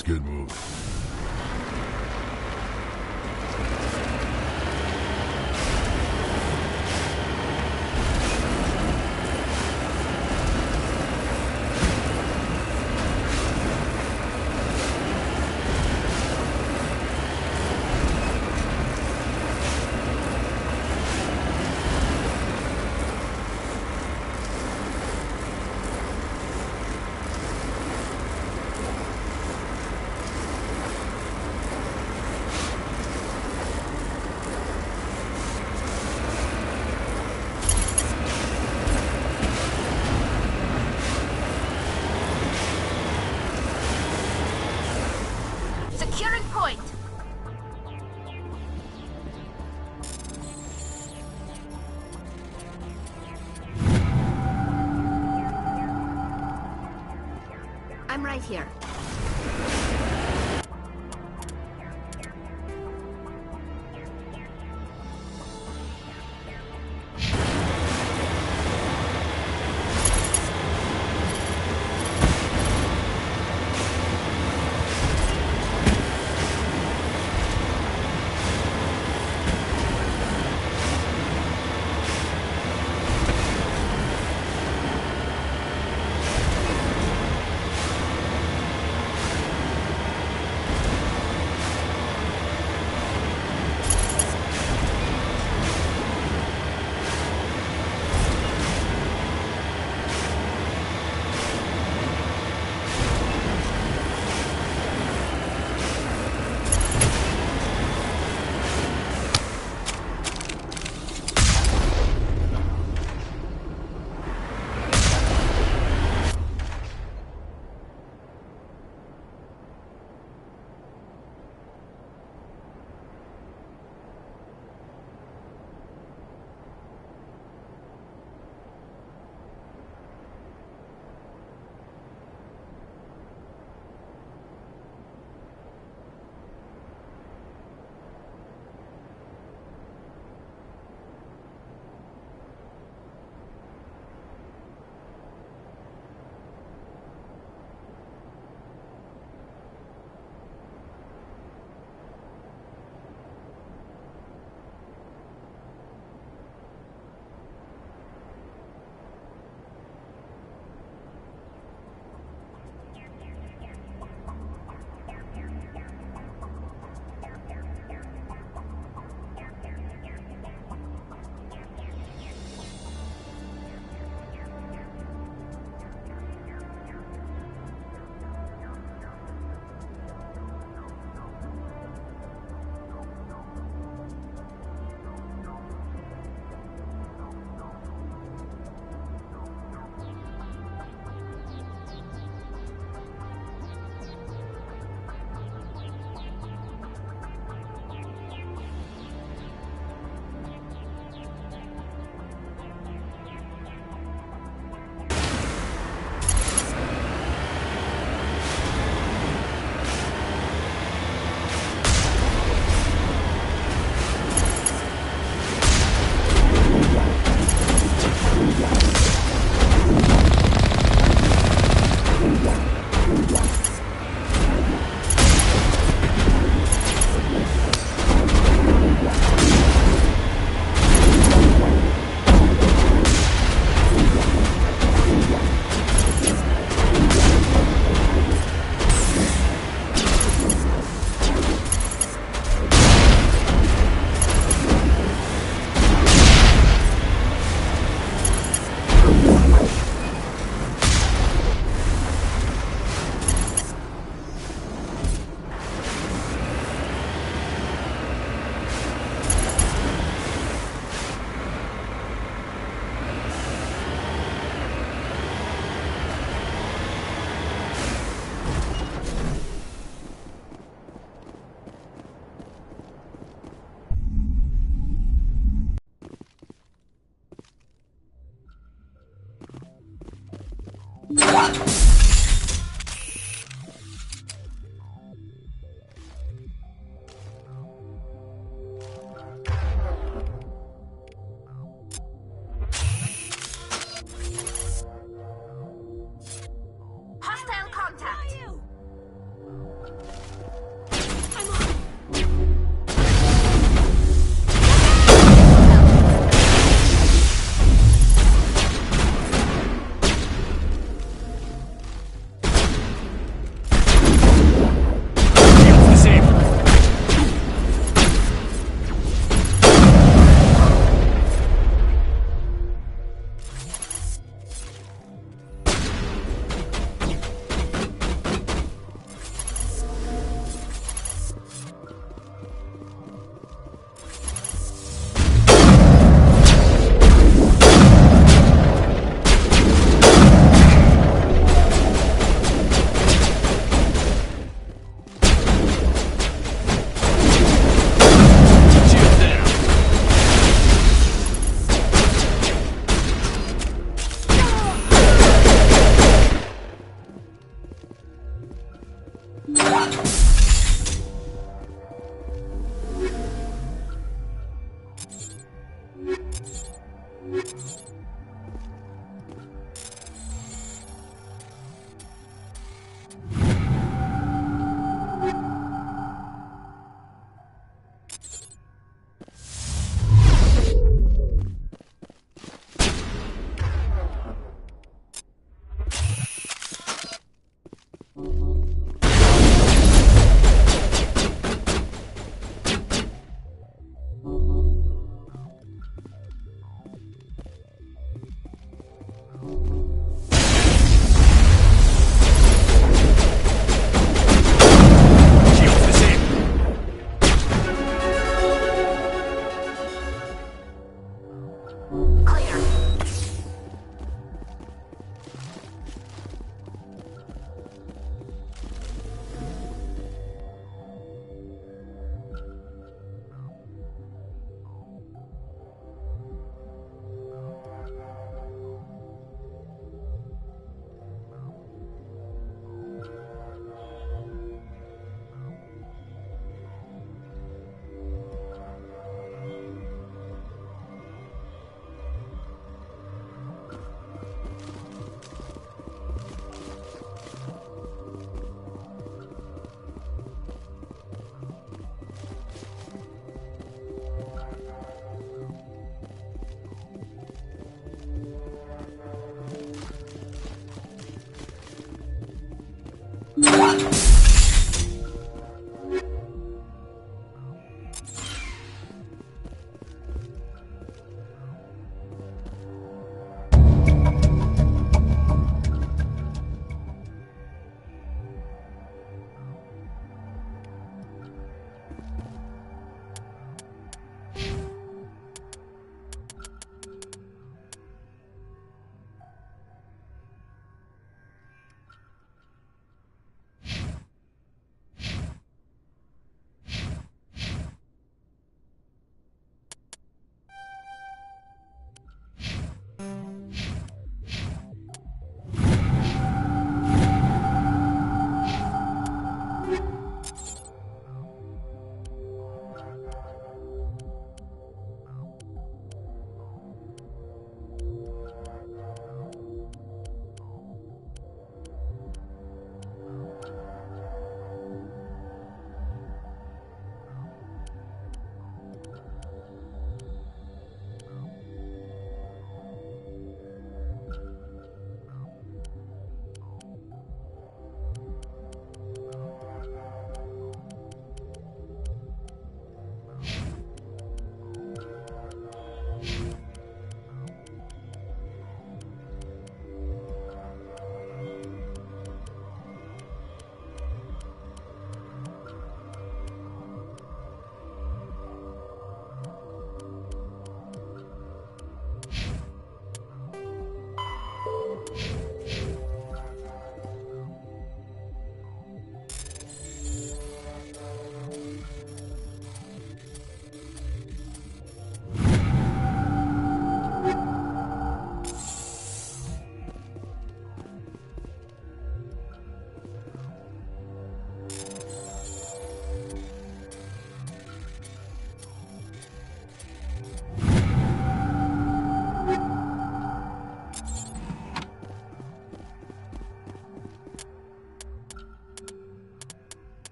Let's get moving. Securing point. I'm right here. Hostile contact.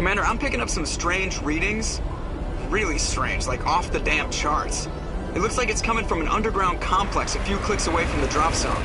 Commander, I'm picking up some strange readings. Really strange, like off the damn charts. It looks like it's coming from an underground complex a few clicks away from the drop zone.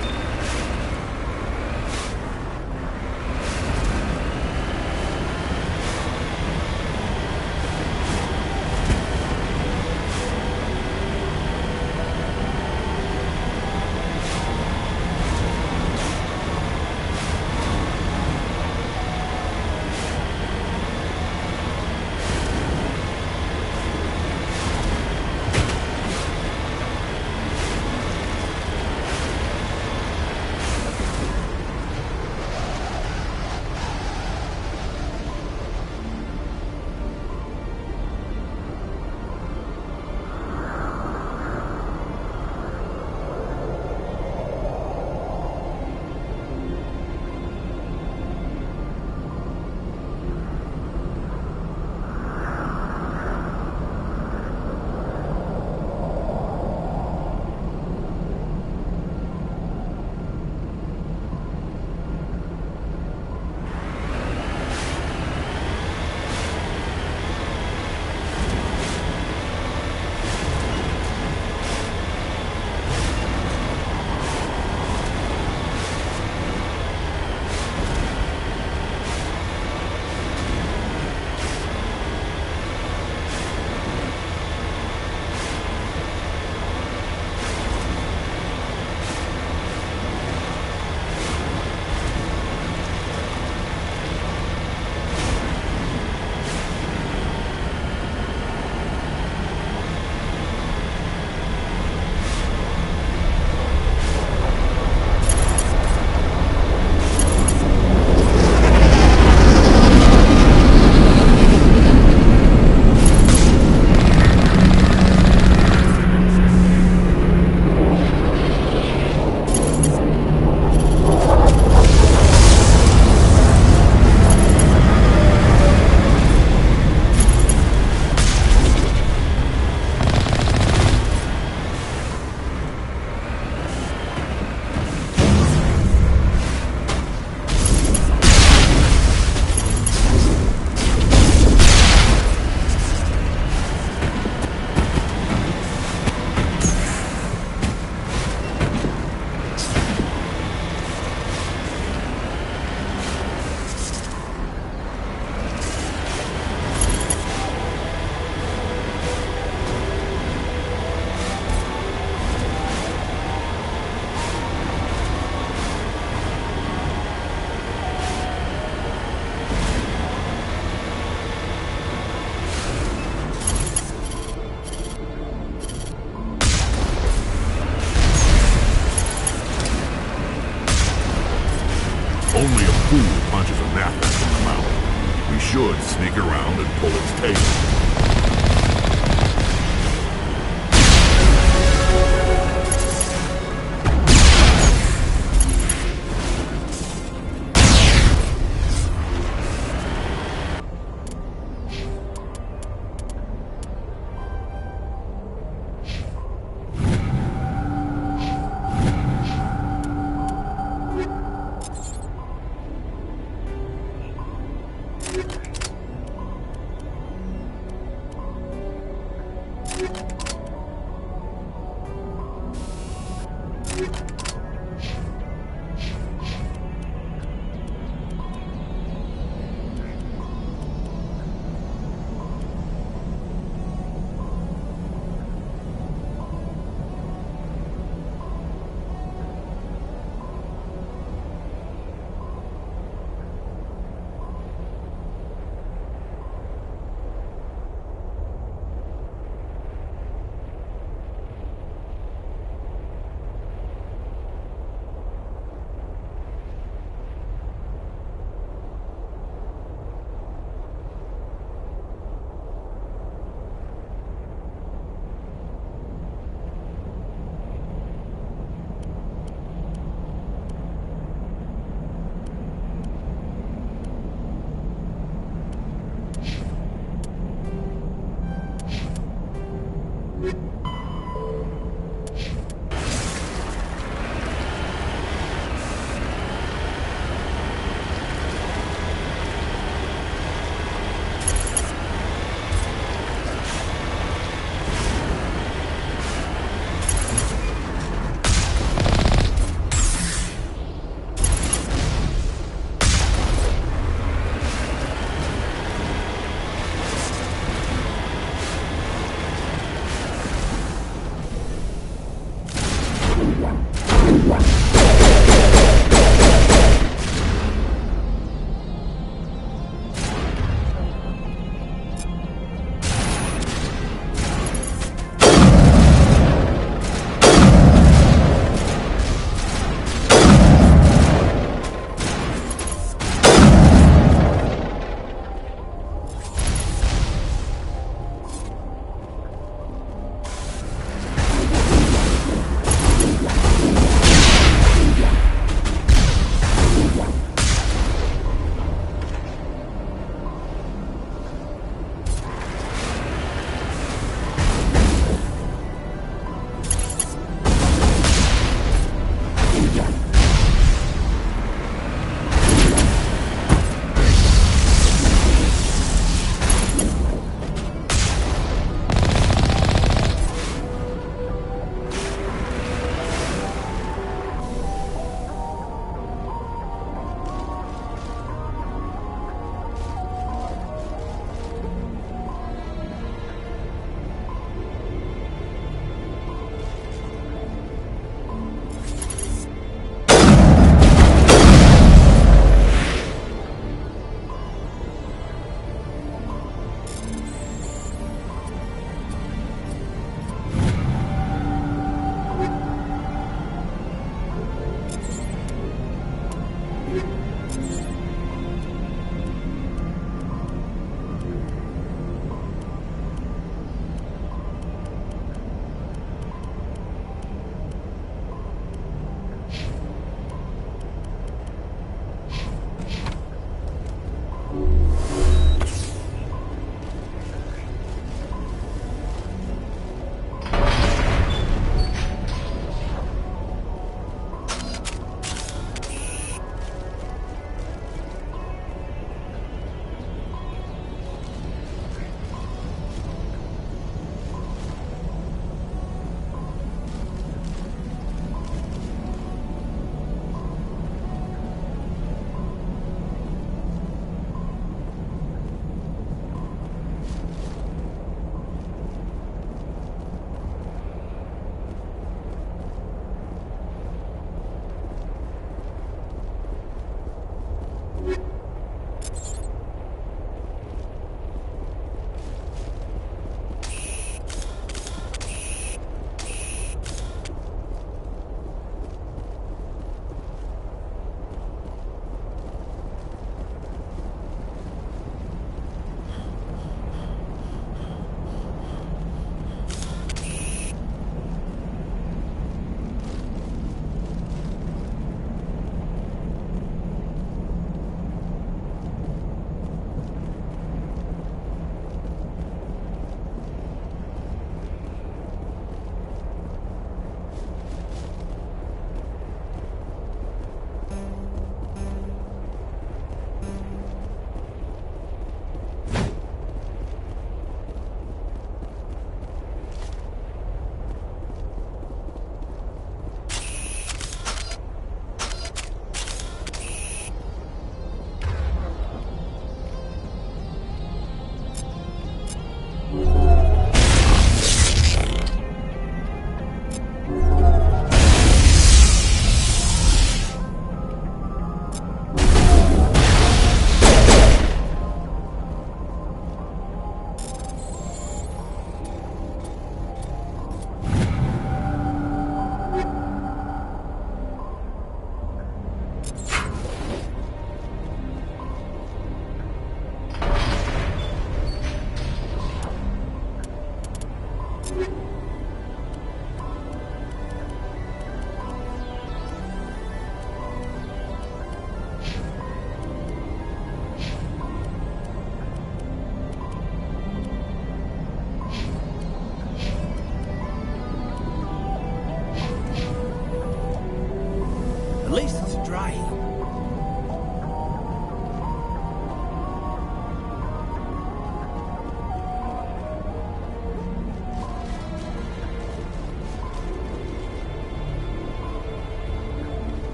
Only a fool punches a gnatback in the mouth. We should sneak around and pull its tail.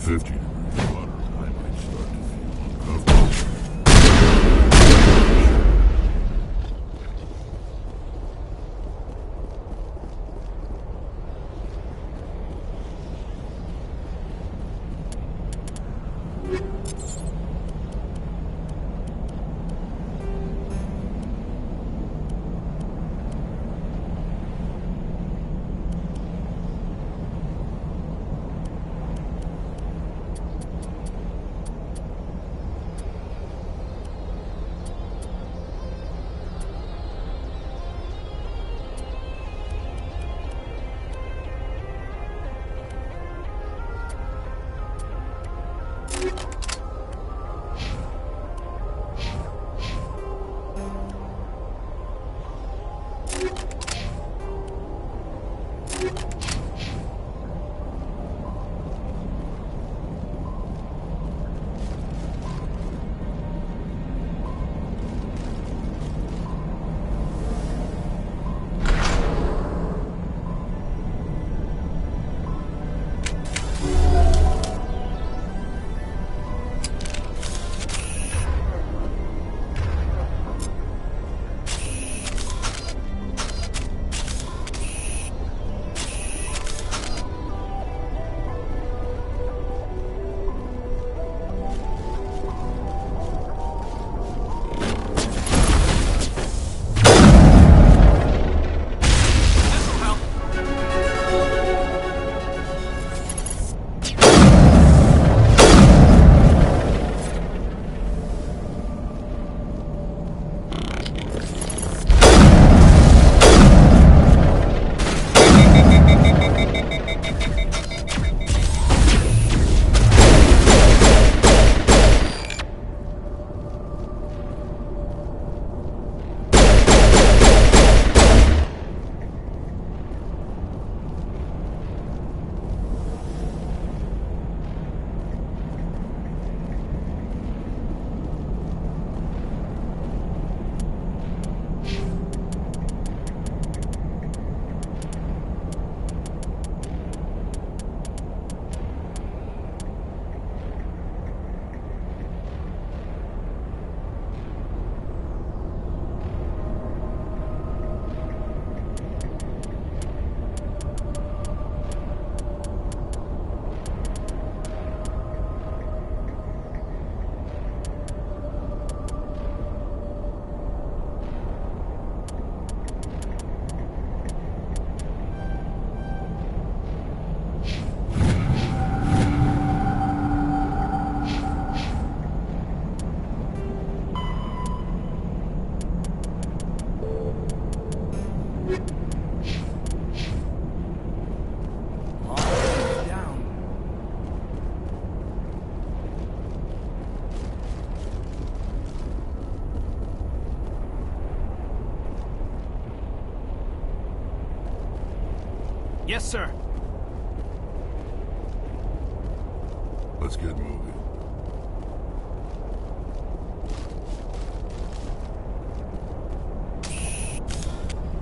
50 degrees hotter, I might start to feel uncomfortable. Yes, sir. Let's get moving.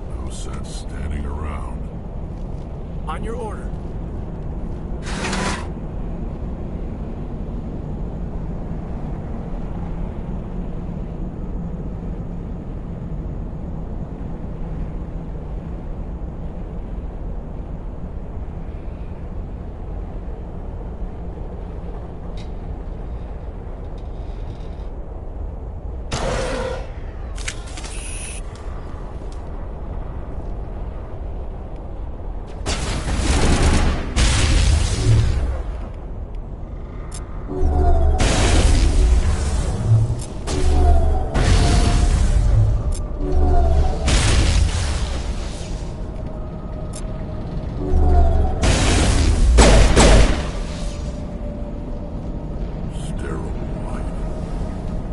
No sense standing around. On your order.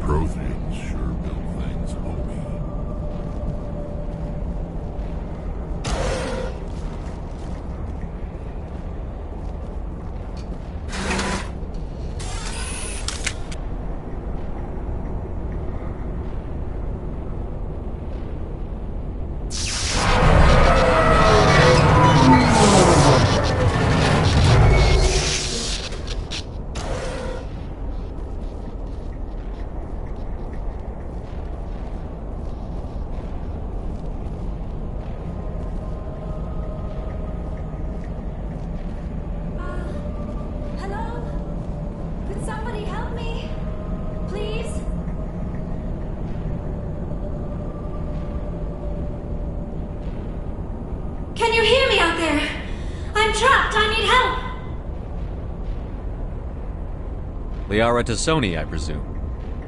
Protheans sure built things, homie. Somebody help me. Please. Can you hear me out there? I'm trapped. I need help. Liara Tassoni, I presume.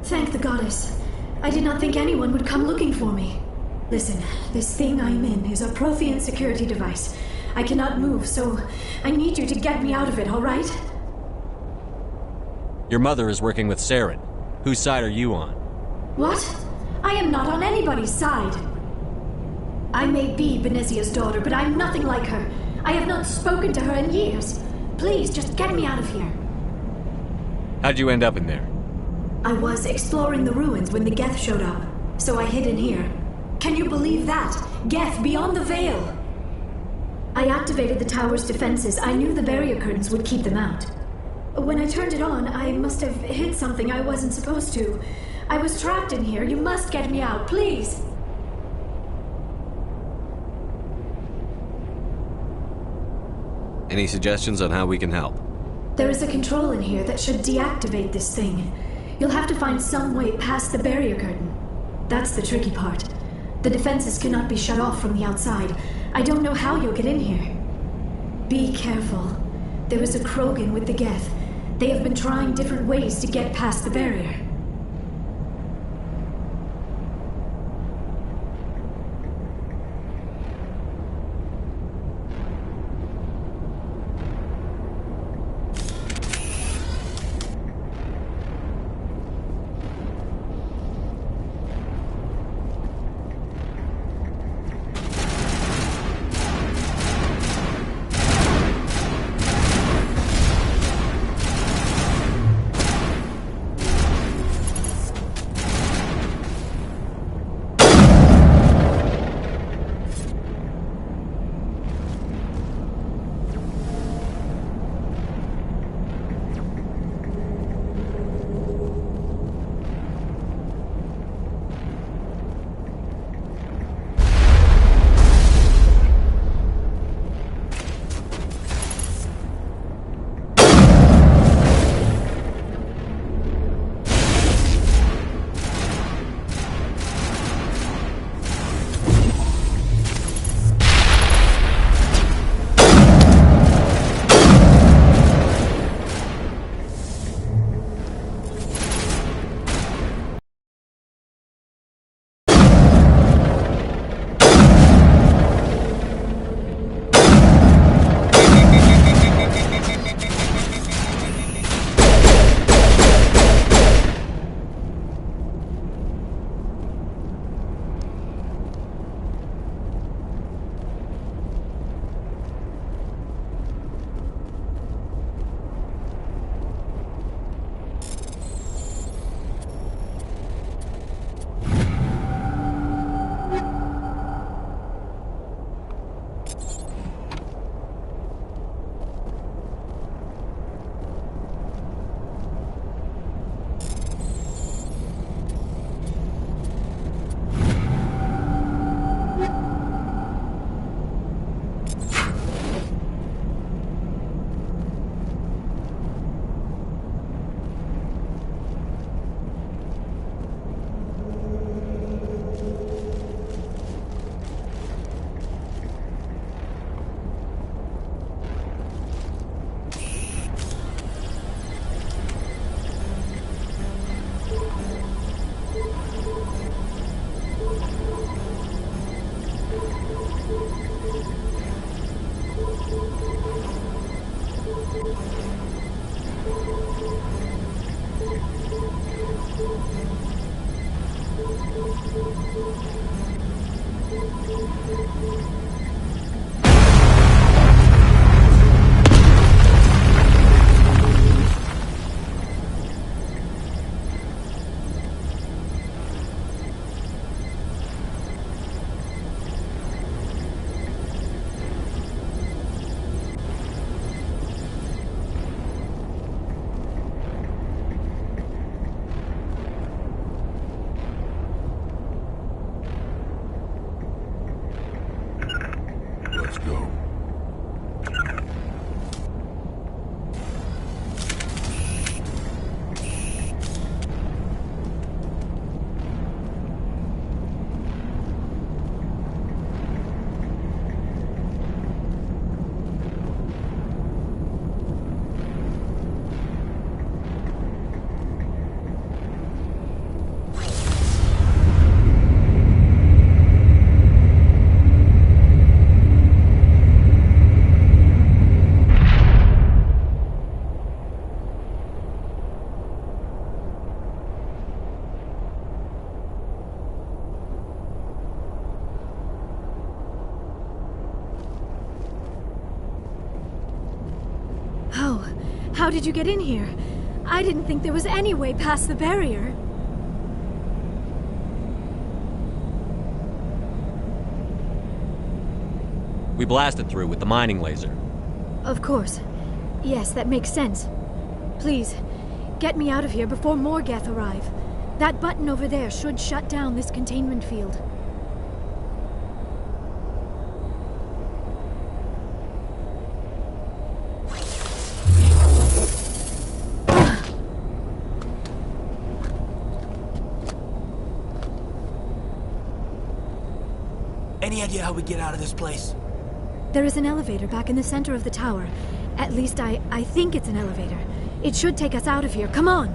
Thank the goddess. I did not think anyone would come looking for me. Listen, this thing I'm in is a Prothean security device. I cannot move, so I need you to get me out of it, all right? Your mother is working with Saren. Whose side are you on? What? I am not on anybody's side. I may be Benezia's daughter, but I'm nothing like her. I have not spoken to her in years. Please, just get me out of here. How'd you end up in there? I was exploring the ruins when the Geth showed up, so I hid in here. Can you believe that? Geth beyond the veil! I activated the tower's defenses. I knew the barrier curtains would keep them out. When I turned it on, I must have hit something I wasn't supposed to. I was trapped in here. You must get me out, please! Any suggestions on how we can help? There is a control in here that should deactivate this thing. You'll have to find some way past the barrier curtain. That's the tricky part. The defenses cannot be shut off from the outside. I don't know how you'll get in here. Be careful. There is a Krogan with the Geth. They have been trying different ways to get past the barrier. How did you get in here? I didn't think there was any way past the barrier. We blasted through with the mining laser. Of course. Yes, that makes sense. Please, get me out of here before more Geth arrive. That button over there should shut down this containment field. Any idea how we get out of this place? There is an elevator back in the center of the tower. At least I think it's an elevator. It should take us out of here. Come on!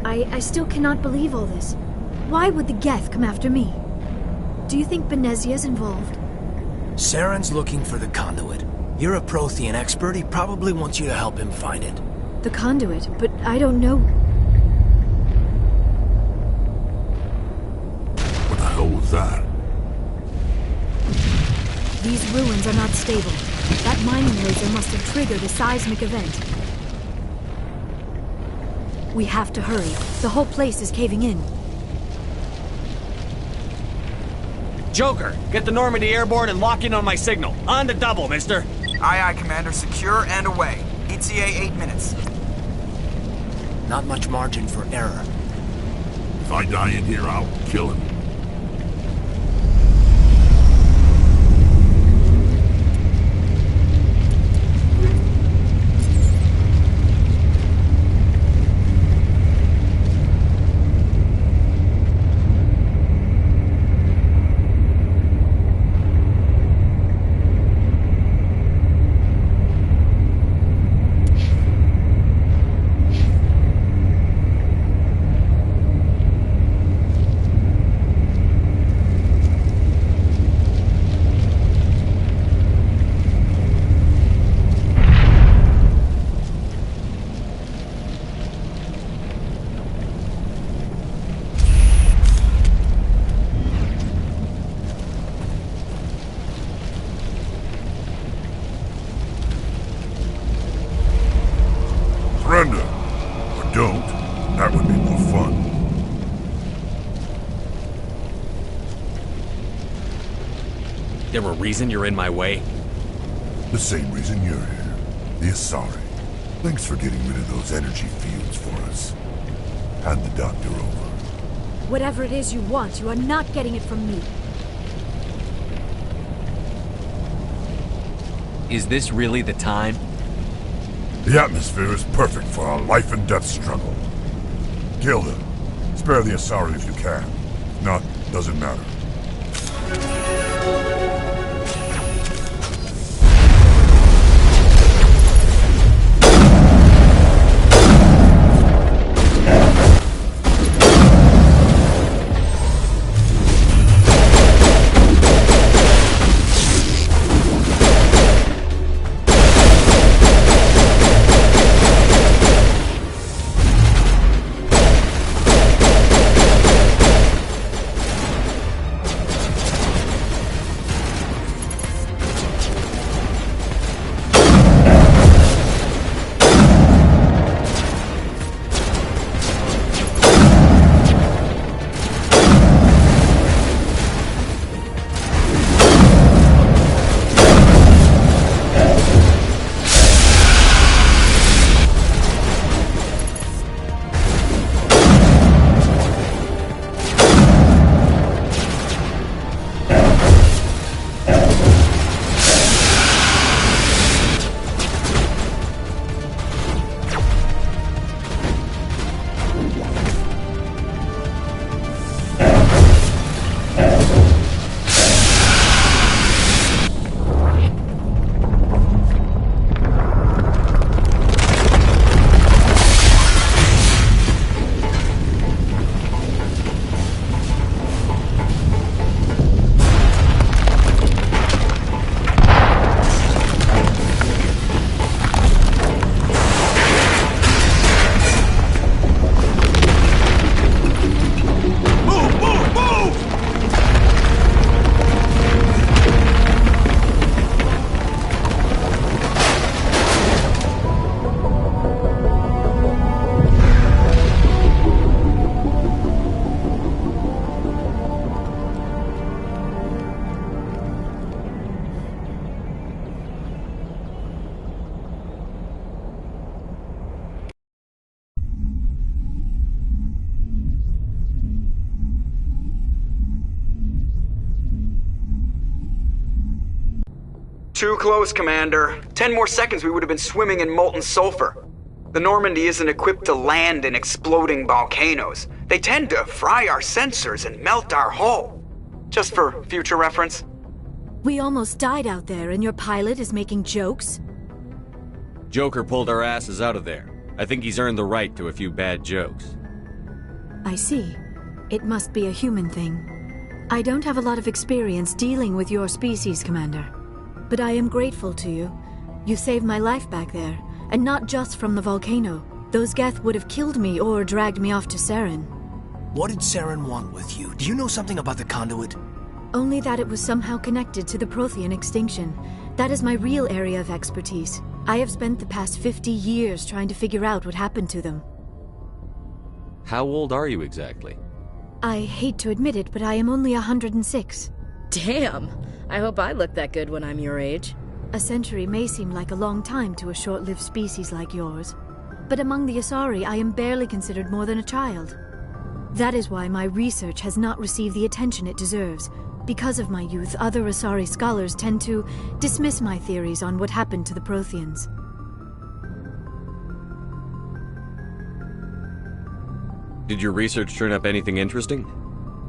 I still cannot believe all this. Why would the Geth come after me? Do you think Benezia's involved? Saren's looking for the conduit. You're a Prothean expert. He probably wants you to help him find it. The conduit, but I don't know. What the hell was that? These ruins are not stable. That mining laser must have triggered a seismic event. We have to hurry. The whole place is caving in. Joker, get the Normandy airborne and lock in on my signal. On the double, mister. Aye, aye, Commander. Secure and away. ETA 8 minutes. Not much margin for error. If I die in here, I'll kill him. Surrender. Or don't. That would be more fun. There a reason you're in my way? The same reason you're here. The Asari. Thanks for getting rid of those energy fields for us. Hand the doctor over. Whatever it is you want, you are not getting it from me. Is this really the time? The atmosphere is perfect for a life and death struggle. Kill them. Spare the Asari if you can. If not, doesn't matter. Too close, Commander. 10 more seconds we would have been swimming in molten sulfur. The Normandy isn't equipped to land in exploding volcanoes. They tend to fry our sensors and melt our hull. Just for future reference. We almost died out there, and your pilot is making jokes? Joker pulled our asses out of there. I think he's earned the right to a few bad jokes. I see. It must be a human thing. I don't have a lot of experience dealing with your species, Commander. But I am grateful to you. You saved my life back there, and not just from the volcano. Those Geth would have killed me or dragged me off to Saren. What did Saren want with you? Do you know something about the conduit? Only that it was somehow connected to the Prothean extinction. That is my real area of expertise. I have spent the past 50 years trying to figure out what happened to them. How old are you exactly? I hate to admit it, but I am only 106. Damn! I hope I look that good when I'm your age. A century may seem like a long time to a short-lived species like yours. But among the Asari, I am barely considered more than a child. That is why my research has not received the attention it deserves. Because of my youth, other Asari scholars tend to dismiss my theories on what happened to the Protheans. Did your research turn up anything interesting?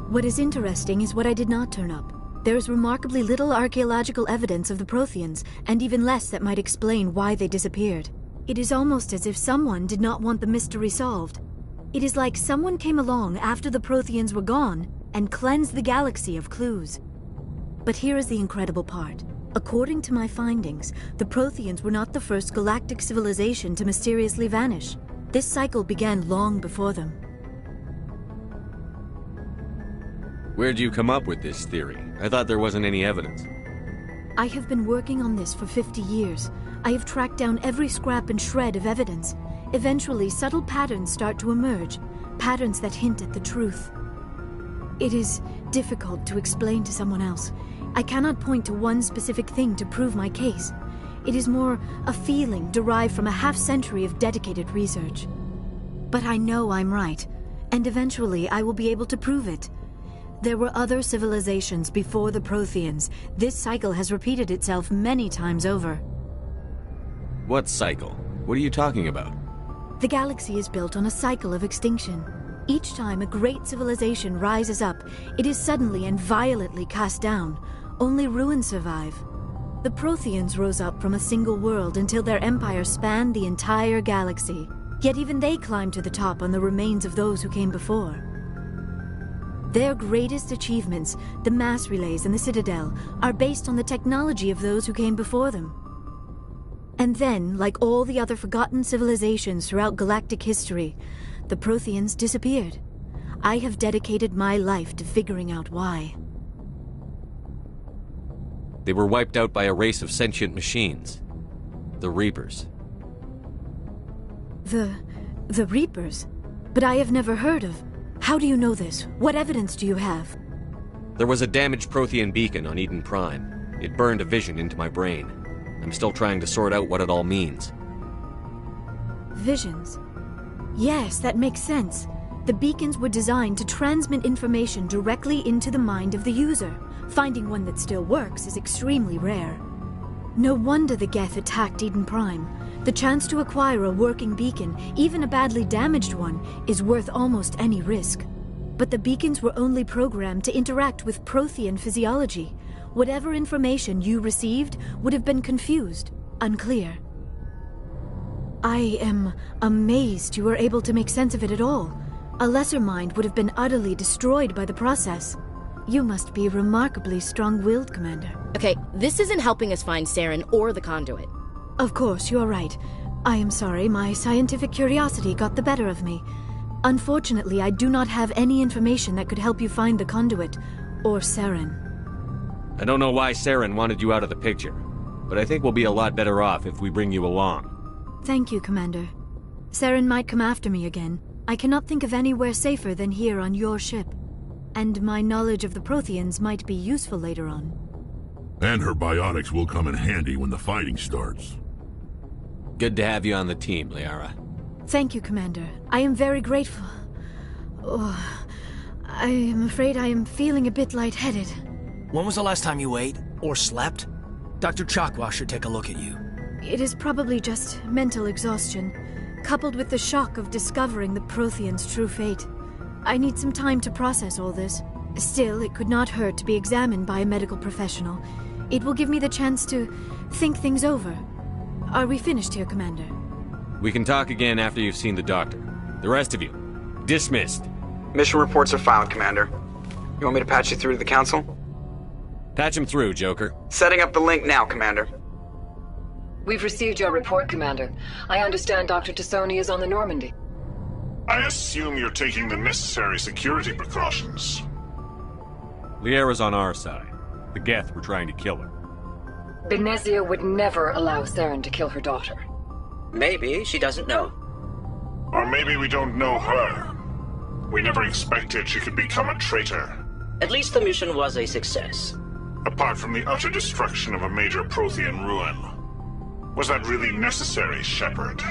What is interesting is what I did not turn up. There is remarkably little archaeological evidence of the Protheans, and even less that might explain why they disappeared. It is almost as if someone did not want the mystery solved. It is like someone came along after the Protheans were gone and cleansed the galaxy of clues. But here is the incredible part. According to my findings, the Protheans were not the first galactic civilization to mysteriously vanish. This cycle began long before them. Where'd you come up with this theory? I thought there wasn't any evidence. I have been working on this for 50 years. I have tracked down every scrap and shred of evidence. Eventually, subtle patterns start to emerge, patterns that hint at the truth. It is difficult to explain to someone else. I cannot point to one specific thing to prove my case. It is more a feeling derived from a half-century of dedicated research. But I know I'm right, and eventually I will be able to prove it. There were other civilizations before the Protheans. This cycle has repeated itself many times over. What cycle? What are you talking about? The galaxy is built on a cycle of extinction. Each time a great civilization rises up, it is suddenly and violently cast down. Only ruins survive. The Protheans rose up from a single world until their empire spanned the entire galaxy. Yet even they climbed to the top on the remains of those who came before. Their greatest achievements, the mass relays and the Citadel, are based on the technology of those who came before them. And then, like all the other forgotten civilizations throughout galactic history, the Protheans disappeared. I have dedicated my life to figuring out why. They were wiped out by a race of sentient machines. The Reapers. The Reapers? But I have never heard of. How do you know this? What evidence do you have? There was a damaged Prothean beacon on Eden Prime. It burned a vision into my brain. I'm still trying to sort out what it all means. Visions? Yes, that makes sense. The beacons were designed to transmit information directly into the mind of the user. Finding one that still works is extremely rare. No wonder the Geth attacked Eden Prime. The chance to acquire a working beacon, even a badly damaged one, is worth almost any risk. But the beacons were only programmed to interact with Prothean physiology. Whatever information you received would have been confused, unclear. I am amazed you were able to make sense of it at all. A lesser mind would have been utterly destroyed by the process. You must be remarkably strong-willed, Commander. Okay, this isn't helping us find Saren or the conduit. Of course, you are right. I am sorry, my scientific curiosity got the better of me. Unfortunately, I do not have any information that could help you find the conduit, or Saren. I don't know why Saren wanted you out of the picture, but I think we'll be a lot better off if we bring you along. Thank you, Commander. Saren might come after me again. I cannot think of anywhere safer than here on your ship. And my knowledge of the Protheans might be useful later on. And her biotics will come in handy when the fighting starts. Good to have you on the team, Liara. Thank you, Commander. I am very grateful. Oh, I am afraid I am feeling a bit lightheaded. When was the last time you ate? Or slept? Dr. Chakwa should take a look at you. It is probably just mental exhaustion, coupled with the shock of discovering the Prothean's true fate. I need some time to process all this. Still, it could not hurt to be examined by a medical professional. It will give me the chance to think things over. Are we finished here, Commander? We can talk again after you've seen the doctor. The rest of you, dismissed. Mission reports are filed, Commander. You want me to patch you through to the Council? Patch him through, Joker. Setting up the link now, Commander. We've received your report, Commander. I understand Dr. Tassoni is on the Normandy. I assume you're taking the necessary security precautions. Liara's on our side. The Geth were trying to kill her. Benezia would never allow Saren to kill her daughter. Maybe she doesn't know. Or maybe we don't know her. We never expected she could become a traitor. At least the mission was a success. Apart from the utter destruction of a major Prothean ruin. Was that really necessary, Shepard?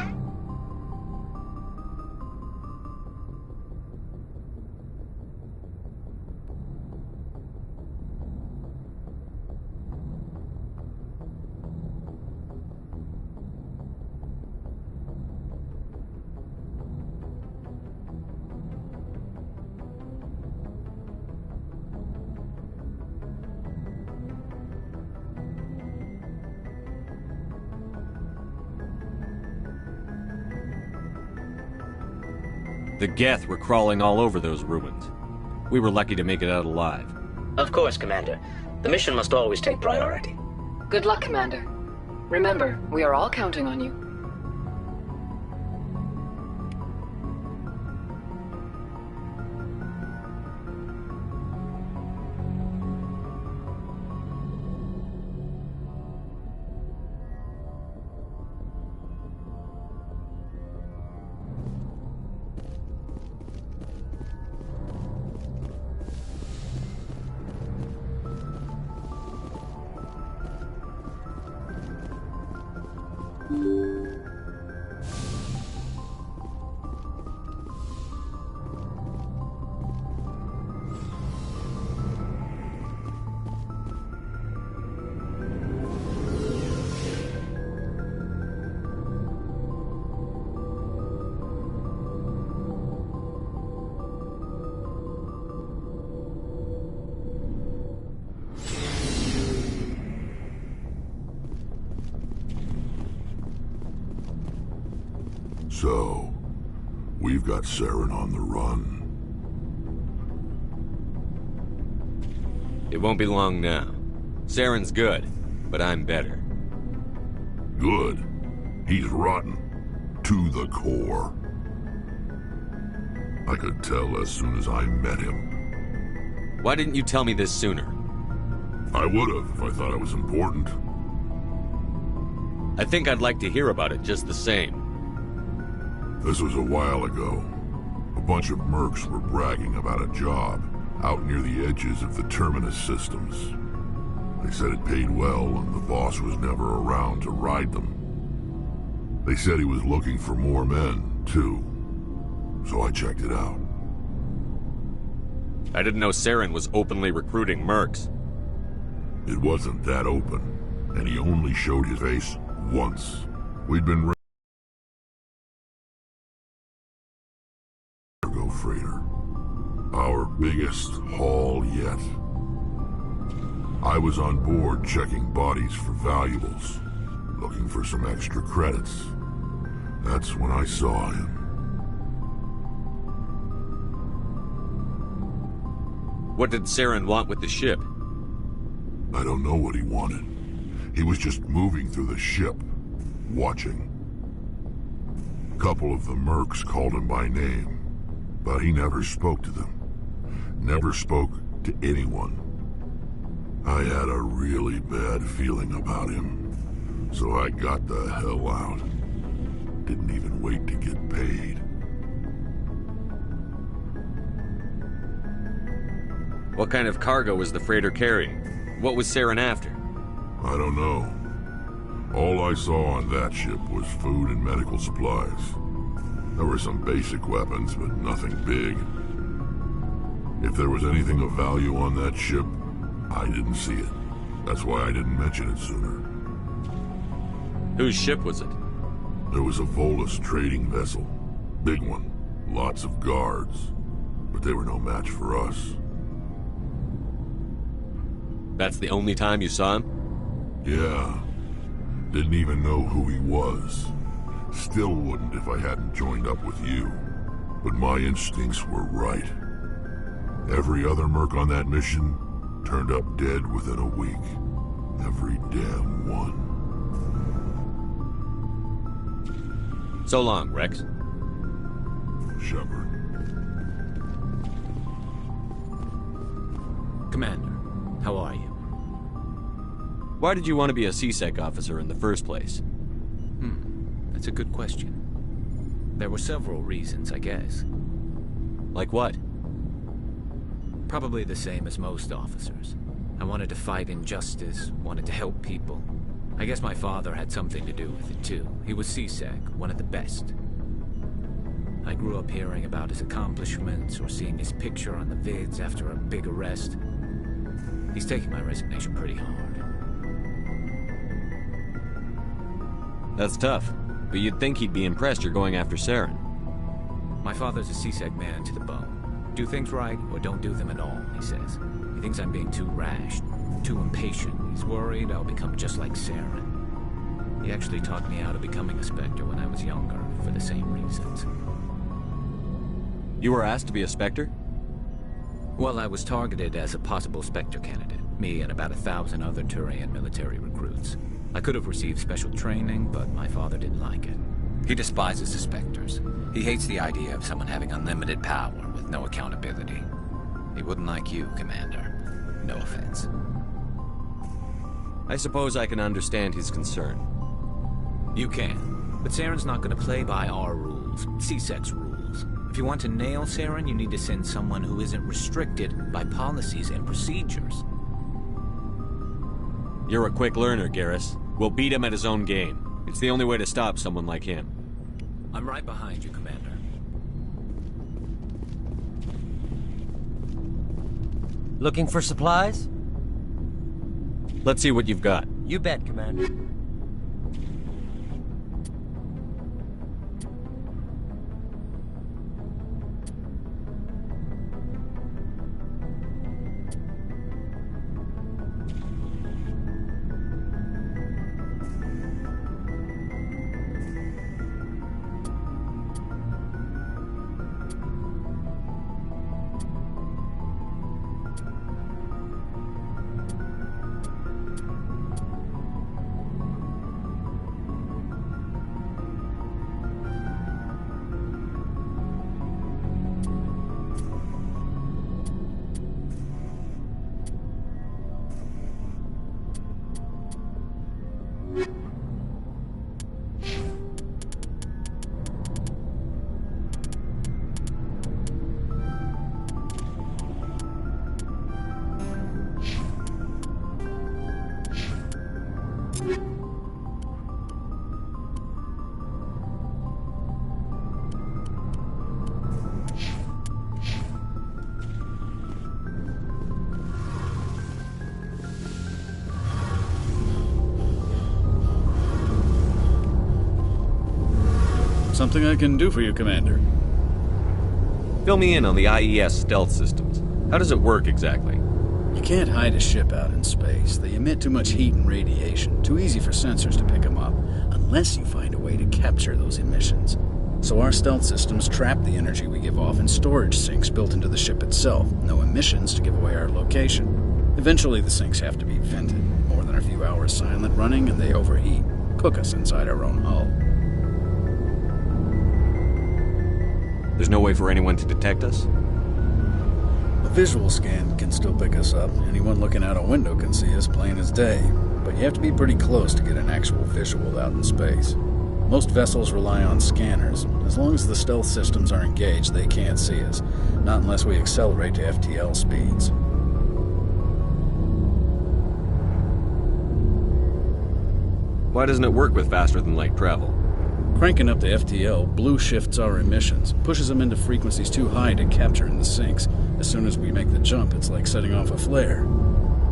The Geth were crawling all over those ruins. We were lucky to make it out alive. Of course, Commander. The mission must always take priority. Good luck, Commander. Remember, we are all counting on you. So, we've got Saren on the run. It won't be long now. Saren's good, but I'm better. Good. He's rotten. To the core. I could tell as soon as I met him. Why didn't you tell me this sooner? I would've if I thought it was important. I think I'd like to hear about it just the same. This was a while ago. A bunch of mercs were bragging about a job out near the edges of the Terminus systems. They said it paid well and the boss was never around to ride them. They said he was looking for more men, too. So I checked it out. I didn't know Saren was openly recruiting mercs. It wasn't that open, and he only showed his face once. We'd been cargo freighter. Our biggest haul yet. I was on board checking bodies for valuables, looking for some extra credits. That's when I saw him. What did Saren want with the ship? I don't know what he wanted. He was just moving through the ship, watching. A couple of the mercs called him by name, but he never spoke to them. Never spoke to anyone. I had a really bad feeling about him, so I got the hell out. Didn't even wait to get paid. What kind of cargo was the freighter carrying? What was Saren after? I don't know. All I saw on that ship was food and medical supplies. There were some basic weapons, but nothing big. If there was anything of value on that ship, I didn't see it. That's why I didn't mention it sooner. Whose ship was it? There was a Volus trading vessel. Big one. Lots of guards. But they were no match for us. That's the only time you saw him? Yeah. Didn't even know who he was. Still wouldn't if I hadn't joined up with you. But my instincts were right. Every other merc on that mission turned up dead within a week. Every damn one. So long, Rex. Shepard. Commander, how are you? Why did you want to be a C-Sec officer in the first place? That's a good question. There were several reasons, I guess. Like what? Probably the same as most officers. I wanted to fight injustice, wanted to help people. I guess my father had something to do with it too. He was C-Sec, one of the best. I grew up hearing about his accomplishments or seeing his picture on the vids after a big arrest. He's taking my resignation pretty hard. That's tough, but you'd think he'd be impressed you're going after Saren. My father's a C-Sec man to the bone. Do things right or don't do them at all, he says. He thinks I'm being too rash, too impatient. He's worried I'll become just like Saren. He actually talked me out of becoming a Spectre when I was younger, for the same reasons. You were asked to be a Spectre? Well, I was targeted as a possible Spectre candidate. Me and about 1,000 other Turian military recruits. I could have received special training, but my father didn't like it. He despises the Spectres. He hates the idea of someone having unlimited power with no accountability. He wouldn't like you, Commander. No offense. I suppose I can understand his concern. You can. But Saren's not going to play by our rules, C-Sec's rules. If you want to nail Saren, you need to send someone who isn't restricted by policies and procedures. You're a quick learner, Garrus. We'll beat him at his own game. It's the only way to stop someone like him. I'm right behind you, Commander. Looking for supplies? Let's see what you've got. You bet, Commander. Something I can do for you, Commander. Fill me in on the IES stealth systems. How does it work exactly? You can't hide a ship out in space. They emit too much heat and radiation. Too easy for sensors to pick them up, unless you find a way to capture those emissions. So our stealth systems trap the energy we give off in storage sinks built into the ship itself. No emissions to give away our location. Eventually the sinks have to be vented. More than a few hours silent running and they overheat. Cook us inside our own hull. There's no way for anyone to detect us? A visual scan can still pick us up. Anyone looking out a window can see us plain as day. But you have to be pretty close to get an actual visual out in space. Most vessels rely on scanners. As long as the stealth systems are engaged, they can't see us. Not unless we accelerate to FTL speeds. Why doesn't it work with faster-than-light travel? Cranking up the FTL blue shifts our emissions, pushes them into frequencies too high to capture in the sinks. As soon as we make the jump, it's like setting off a flare.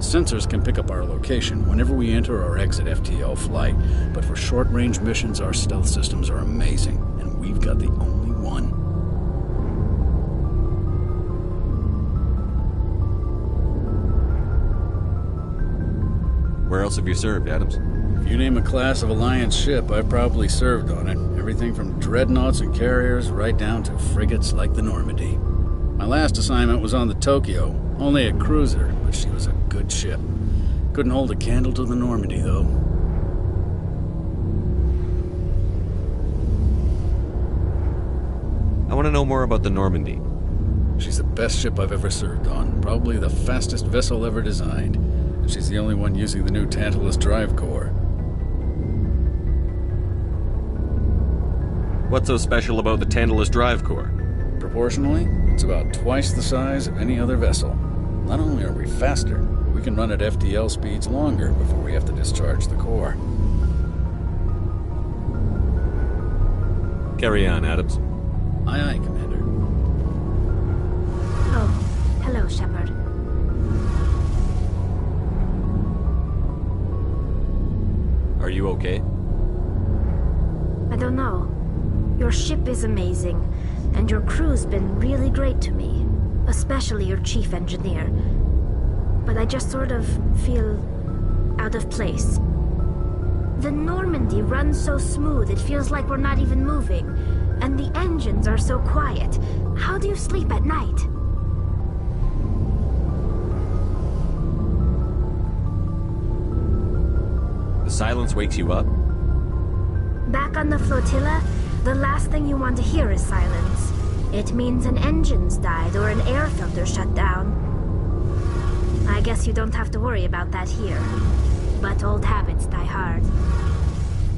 Sensors can pick up our location whenever we enter or exit FTL flight, but for short-range missions, our stealth systems are amazing, and we've got the only one. Where else have you served, Adams? If you name a class of Alliance ship, I've probably served on it. Everything from dreadnoughts and carriers right down to frigates like the Normandy. My last assignment was on the Tokyo, only a cruiser, but she was a good ship. Couldn't hold a candle to the Normandy, though. I want to know more about the Normandy. She's the best ship I've ever served on, probably the fastest vessel ever designed. And she's the only one using the new Tantalus drive core. What's so special about the Tantalus drive core? Proportionally, it's about twice the size of any other vessel. Not only are we faster, but we can run at FTL speeds longer before we have to discharge the core. Carry on, Adams. Aye, aye, Commander. Oh, hello, Shepard. Are you okay? I don't know. Your ship is amazing, and your crew's been really great to me, especially your chief engineer. But I just sort of feel out of place. The Normandy runs so smooth it feels like we're not even moving, and the engines are so quiet. How do you sleep at night? The silence wakes you up? Back on the flotilla, the last thing you want to hear is silence. It means an engine's died or an air filter shut down. I guess you don't have to worry about that here. But old habits die hard.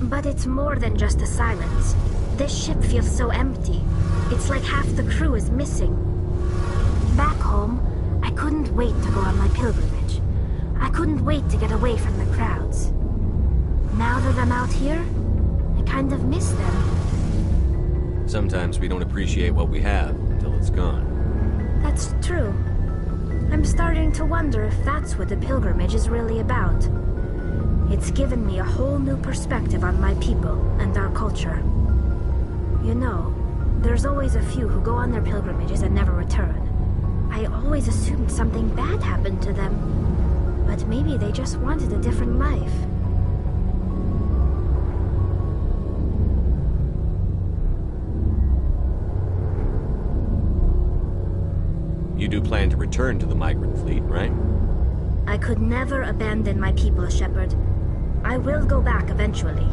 But it's more than just the silence. This ship feels so empty. It's like half the crew is missing. Back home, I couldn't wait to go on my pilgrimage. I couldn't wait to get away from the crowds. Now that I'm out here, I kind of miss them. Sometimes we don't appreciate what we have until it's gone. That's true. I'm starting to wonder if that's what the pilgrimage is really about. It's given me a whole new perspective on my people and our culture. You know, there's always a few who go on their pilgrimages and never return. I always assumed something bad happened to them, but maybe they just wanted a different life. You do plan to return to the migrant fleet, right? I could never abandon my people, Shepard. I will go back eventually,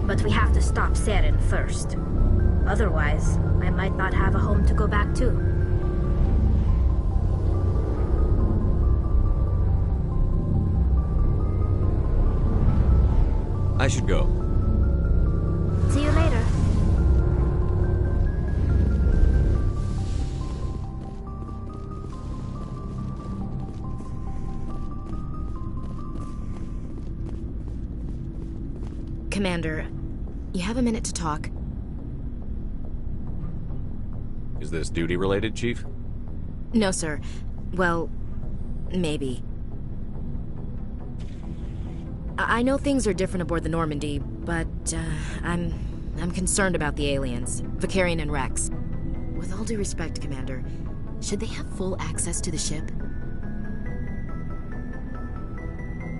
but we have to stop Saren first. Otherwise, I might not have a home to go back to. I should go. See you later. Commander, you have a minute to talk? Is this duty-related, Chief? No, sir. Well, maybe. I know things are different aboard the Normandy, but I'm concerned about the aliens, Vakarian and Rex. With all due respect, Commander, should they have full access to the ship?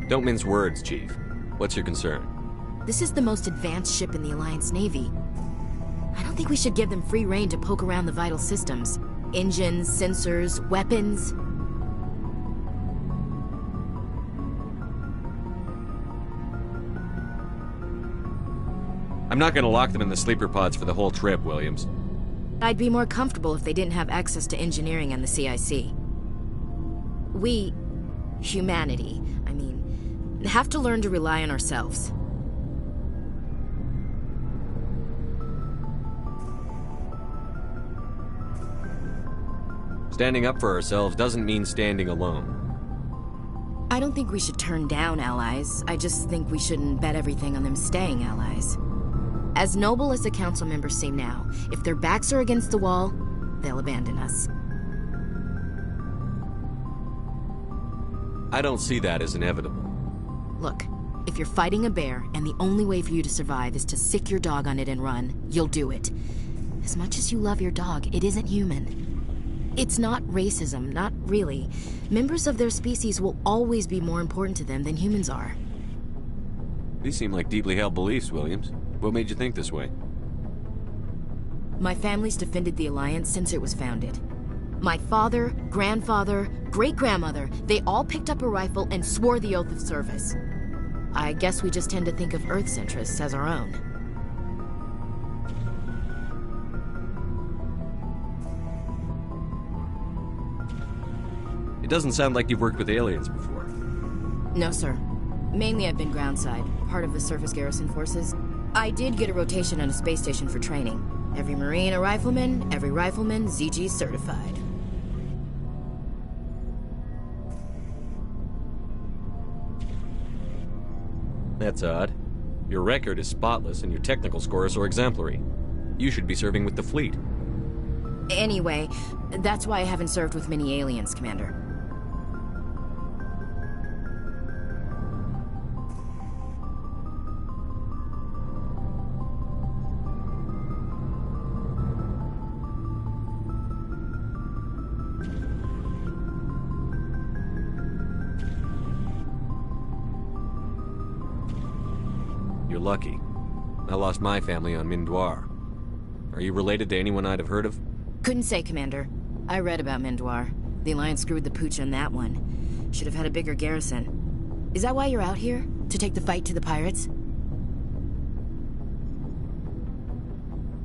Don't mince words, Chief. What's your concern? This is the most advanced ship in the Alliance Navy. I don't think we should give them free rein to poke around the vital systems. Engines, sensors, weapons. I'm not gonna lock them in the sleeper pods for the whole trip, Williams. I'd be more comfortable if they didn't have access to engineering and the CIC. We, humanity, I mean, have to learn to rely on ourselves. Standing up for ourselves doesn't mean standing alone. I don't think we should turn down allies. I just think we shouldn't bet everything on them staying allies. As noble as the council members seem now, if their backs are against the wall, they'll abandon us. I don't see that as inevitable. Look, if you're fighting a bear and the only way for you to survive is to sick your dog on it and run, you'll do it. As much as you love your dog, it isn't human. It's not racism, not really. Members of their species will always be more important to them than humans are. These seem like deeply held beliefs, Williams. What made you think this way? My family's defended the Alliance since it was founded. My father, grandfather, great-grandmother, they all picked up a rifle and swore the oath of service. I guess we just tend to think of Earth's interests as our own. It doesn't sound like you've worked with aliens before. No, sir. Mainly I've been groundside, part of the surface garrison forces. I did get a rotation on a space station for training. Every Marine a rifleman, every rifleman ZG certified. That's odd. Your record is spotless and your technical scores are exemplary. You should be serving with the fleet. Anyway, that's why I haven't served with many aliens, Commander. You're lucky. I lost my family on Mindoir. Are you related to anyone I'd have heard of? Couldn't say, Commander. I read about Mindoir. The Alliance screwed the pooch on that one. Should have had a bigger garrison. Is that why you're out here? To take the fight to the pirates?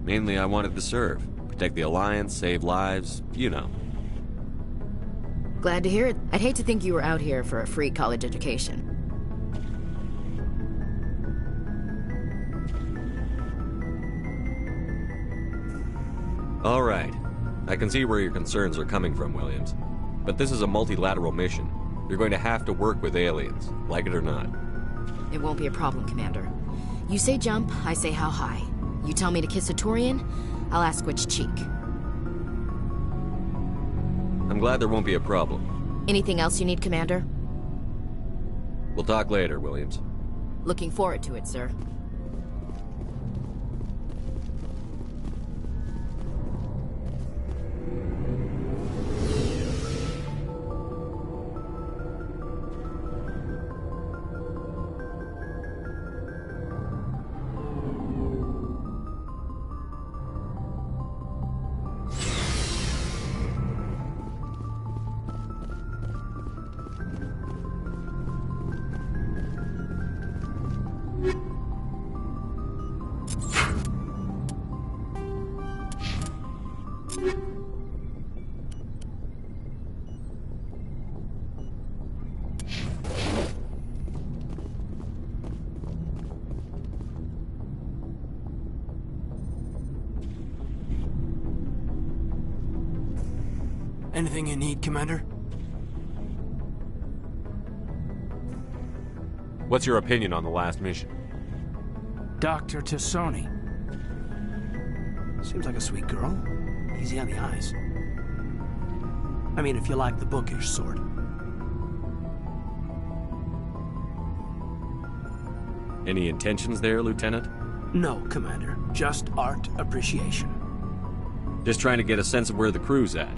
Mainly I wanted to serve. Protect the Alliance, save lives, you know. Glad to hear it. I'd hate to think you were out here for a free college education. All right. I can see where your concerns are coming from, Williams. But this is a multilateral mission. You're going to have to work with aliens, like it or not. It won't be a problem, Commander. You say jump, I say how high. You tell me to kiss a Turian, I'll ask which cheek. I'm glad there won't be a problem. Anything else you need, Commander? We'll talk later, Williams. Looking forward to it, sir. Anything you need, Commander? What's your opinion on the last mission? Dr. Tassoni. Seems like a sweet girl. Easy on the eyes. I mean, if you like the bookish sort. Any intentions there, Lieutenant? No, Commander. Just art appreciation. Just trying to get a sense of where the crew's at.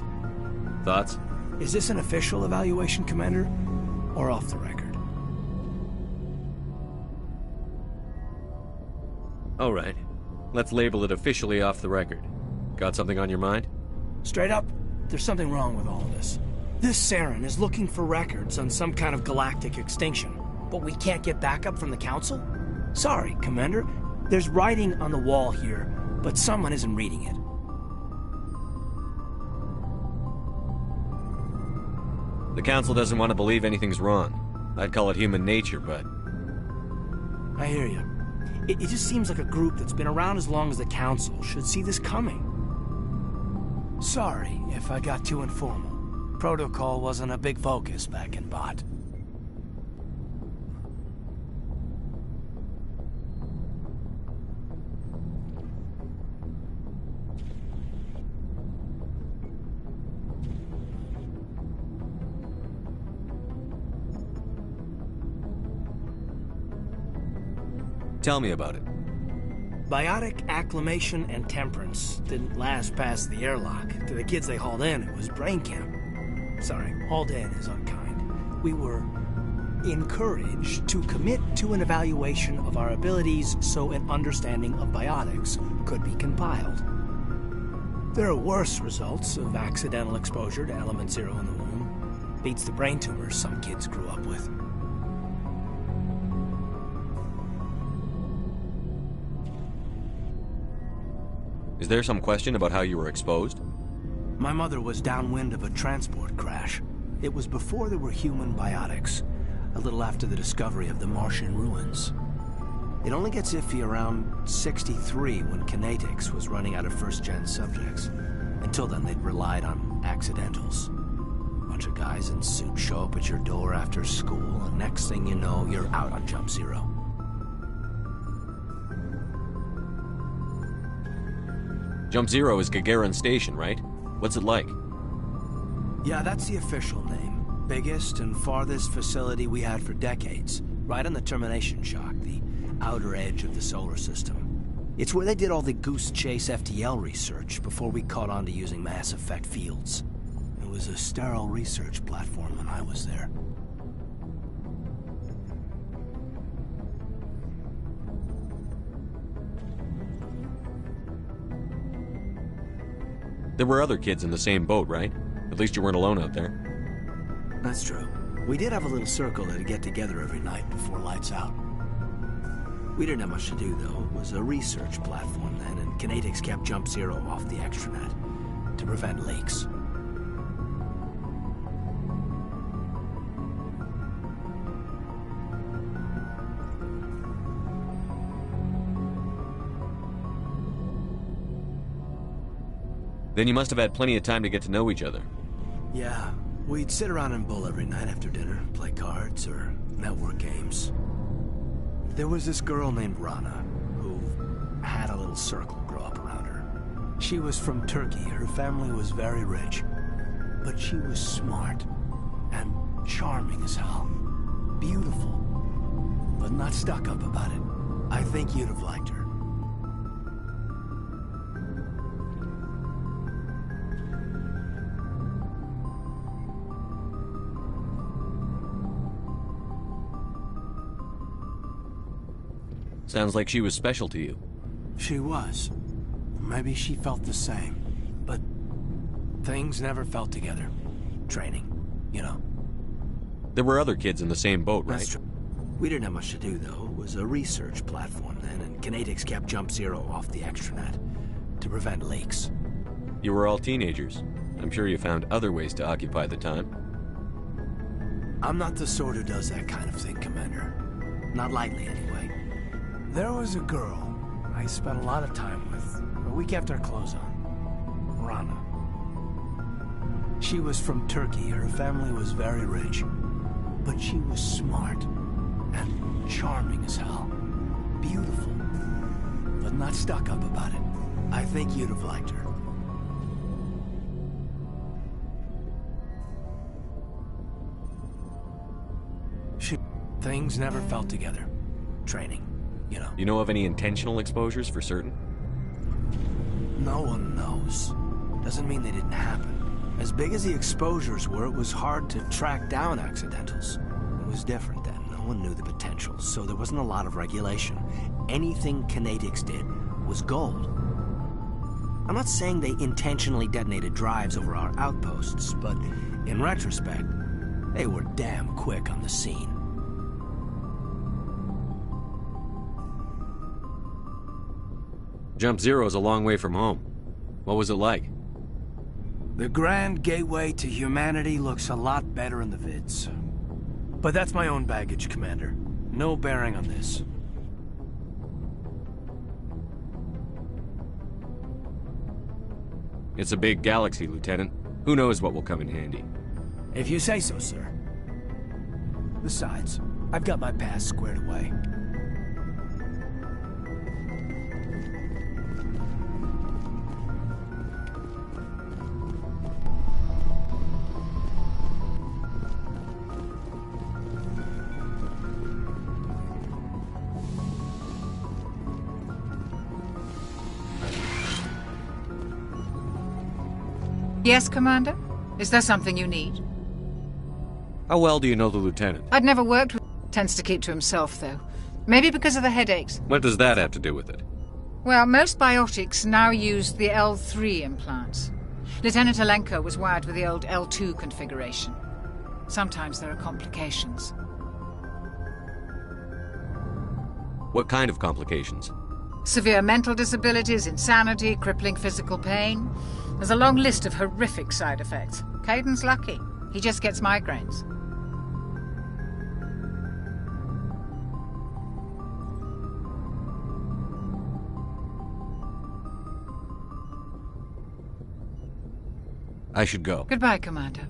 Thoughts? Is this an official evaluation, Commander? Or off the record? All right. Let's label it officially off the record. Got something on your mind? Straight up, there's something wrong with all of this. This Saren is looking for records on some kind of galactic extinction, but we can't get backup from the Council? Sorry, Commander. There's writing on the wall here, but someone isn't reading it. The Council doesn't want to believe anything's wrong. I'd call it human nature, but... I hear you. It just seems like a group that's been around as long as the Council should see this coming. Sorry if I got too informal. Protocol wasn't a big focus back in Bot. Tell me about it. Biotic acclimation and temperance didn't last past the airlock. To the kids they hauled in, it was brain camp. Sorry, hauled in is unkind. We were encouraged to commit to an evaluation of our abilities so an understanding of biotics could be compiled. There are worse results of accidental exposure to element 0 in the womb. Beats the brain tumors some kids grew up with. Is there some question about how you were exposed? My mother was downwind of a transport crash. It was before there were human biotics, a little after the discovery of the Martian ruins. It only gets iffy around 63 when Kinetics was running out of first-gen subjects. Until then, they'd relied on accidentals. A bunch of guys in suits show up at your door after school, and next thing you know, you're out on Jump Zero. Jump Zero is Gagarin Station, right? What's it like? Yeah, that's the official name. Biggest and farthest facility we had for decades. Right on the termination shock, the outer edge of the solar system. It's where they did all the Goose Chase FTL research before we caught on to using mass effect fields. It was a sterile research platform when I was there. There were other kids in the same boat, right? At least you weren't alone out there. That's true. We did have a little circle that'd get together every night before lights out. We didn't have much to do, though. It was a research platform then, and Kinetics kept Jump Zero off the extranet to prevent leaks. Then you must have had plenty of time to get to know each other. Yeah, we'd sit around and bull every night after dinner, play cards or network games. There was this girl named Rana, who had a little circle grow up around her. She was from Turkey. Her family was very rich. But she was smart and charming as hell. Beautiful, but not stuck up about it. I think you'd have liked her. Sounds like she was special to you. She was. Maybe she felt the same. But things never felt together. Training, you know. There were other kids in the same boat, right? That's true. We didn't have much to do, though. It was a research platform then, and Kinetics kept Jump Zero off the extranet to prevent leaks. You were all teenagers. I'm sure you found other ways to occupy the time. I'm not the sort who does that kind of thing, Commander. Not lightly, anyway. There was a girl I spent a lot of time with, but we kept our clothes on. Rana. She was from Turkey. Her family was very rich. But she was smart and charming as hell. Beautiful, but not stuck up about it. I think you'd have liked her. Things never felt together. Training. You know. You know of any intentional exposures for certain? No one knows. Doesn't mean they didn't happen. As big as the exposures were, it was hard to track down accidentals. It was different then. No one knew the potential, so there wasn't a lot of regulation. Anything Kinetics did was gold. I'm not saying they intentionally detonated drives over our outposts, but in retrospect, they were damn quick on the scene. Jump Zero is a long way from home. What was it like? The grand gateway to humanity looks a lot better in the vids. But that's my own baggage, Commander. No bearing on this. It's a big galaxy, Lieutenant. Who knows what will come in handy? If you say so, sir. Besides, I've got my past squared away. Yes, Commander? Is there something you need? How well do you know the lieutenant? I'd never worked with... Tends to keep to himself, though. Maybe because of the headaches. What does that have to do with it? Well, most biotics now use the L3 implants. Lieutenant Alenko was wired with the old L2 configuration. Sometimes there are complications. What kind of complications? Severe mental disabilities, insanity, crippling physical pain. There's a long list of horrific side effects. Kaiden's lucky. He just gets migraines. I should go. Goodbye, Commander.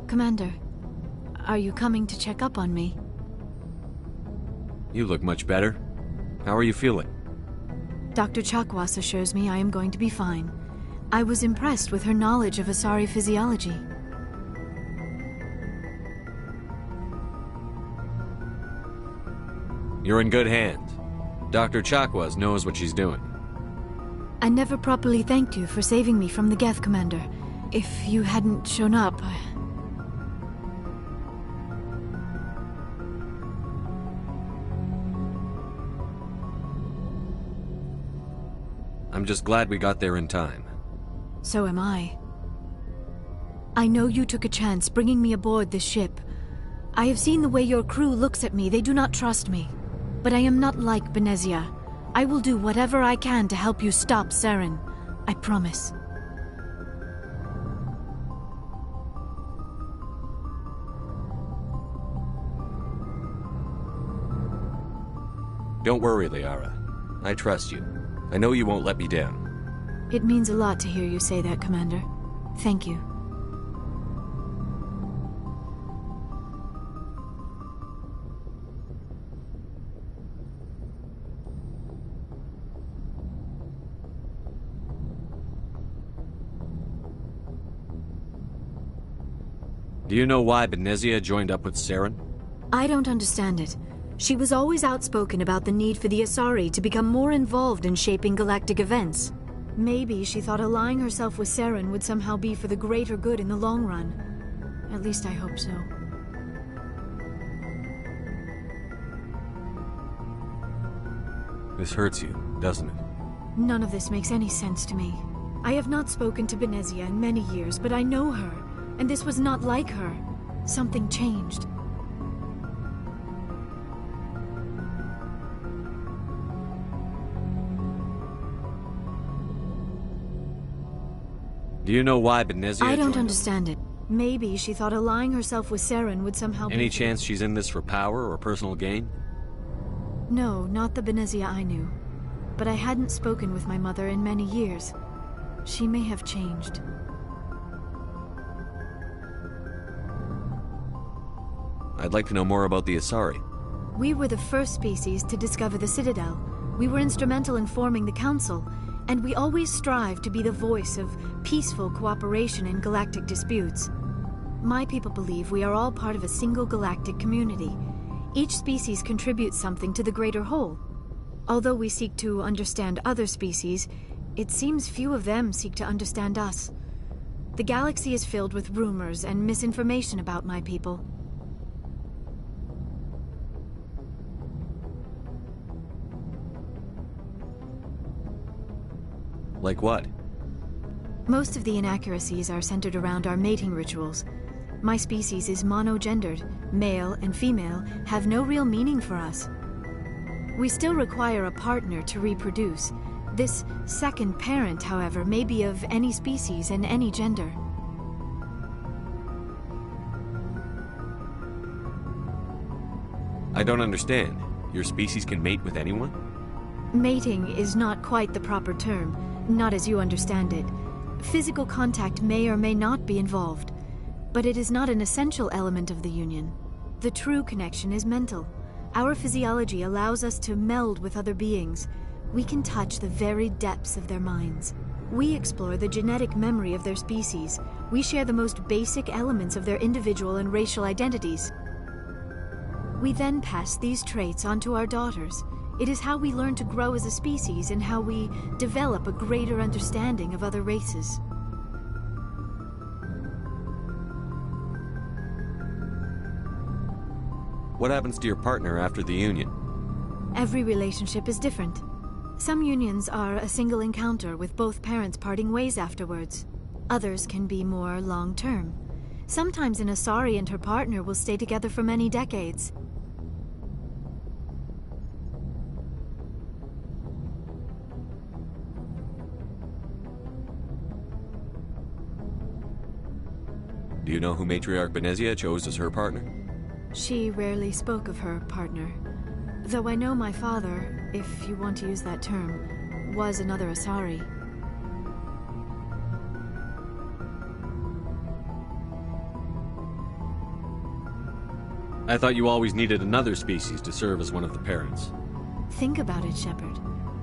Commander, are you coming to check up on me? You look much better. How are you feeling? Dr. Chakwas assures me I am going to be fine. I was impressed with her knowledge of Asari physiology. You're in good hands. Dr. Chakwas knows what she's doing. I never properly thanked you for saving me from the Geth, Commander. If you hadn't shown up... I'm just glad we got there in time. So am I. I know you took a chance bringing me aboard this ship. I have seen the way your crew looks at me. They do not trust me. But I am not like Benezia. I will do whatever I can to help you stop Saren. I promise. Don't worry, Liara. I trust you. I know you won't let me down. It means a lot to hear you say that, Commander. Thank you. Do you know why Benezia joined up with Saren? I don't understand it. She was always outspoken about the need for the Asari to become more involved in shaping galactic events. Maybe she thought allying herself with Saren would somehow be for the greater good in the long run. At least I hope so. This hurts you, doesn't it? None of this makes any sense to me. I have not spoken to Benezia in many years, but I know her, and this was not like her. Something changed. Do you know why Benezia I don't understand it. Maybe she thought allying herself with Saren would somehow Any chance she's in this for power or personal gain? No, not the Benezia I knew. But I hadn't spoken with my mother in many years. She may have changed. I'd like to know more about the Asari. We were the first species to discover the Citadel. We were instrumental in forming the Council, and we always strive to be the voice of peaceful cooperation in galactic disputes. My people believe we are all part of a single galactic community. Each species contributes something to the greater whole. Although we seek to understand other species, it seems few of them seek to understand us. The galaxy is filled with rumors and misinformation about my people. Like what? Most of the inaccuracies are centered around our mating rituals. My species is monogendered. Male and female have no real meaning for us. We still require a partner to reproduce. This second parent, however, may be of any species and any gender. I don't understand. Your species can mate with anyone? Mating is not quite the proper term, not as you understand it. Physical contact may or may not be involved, but it is not an essential element of the union. The true connection is mental. Our physiology allows us to meld with other beings. We can touch the very depths of their minds. We explore the genetic memory of their species. We share the most basic elements of their individual and racial identities. We then pass these traits on to our daughters. It is how we learn to grow as a species and how we develop a greater understanding of other races. What happens to your partner after the union? Every relationship is different. Some unions are a single encounter with both parents parting ways afterwards. Others can be more long-term. Sometimes an Asari and her partner will stay together for many decades. Do you know who Matriarch Benezia chose as her partner? She rarely spoke of her partner. Though I know my father, if you want to use that term, was another Asari. I thought you always needed another species to serve as one of the parents. Think about it, Shepard.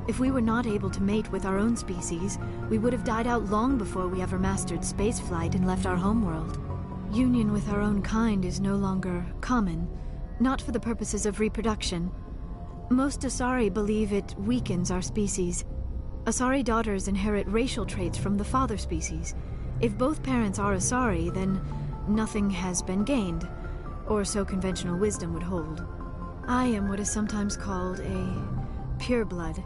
If we were not able to mate with our own species, we would have died out long before we ever mastered spaceflight and left our homeworld. Union with our own kind is no longer common, not for the purposes of reproduction. Most Asari believe it weakens our species. Asari daughters inherit racial traits from the father species. If both parents are Asari, then nothing has been gained, or so conventional wisdom would hold. I am what is sometimes called a pureblood.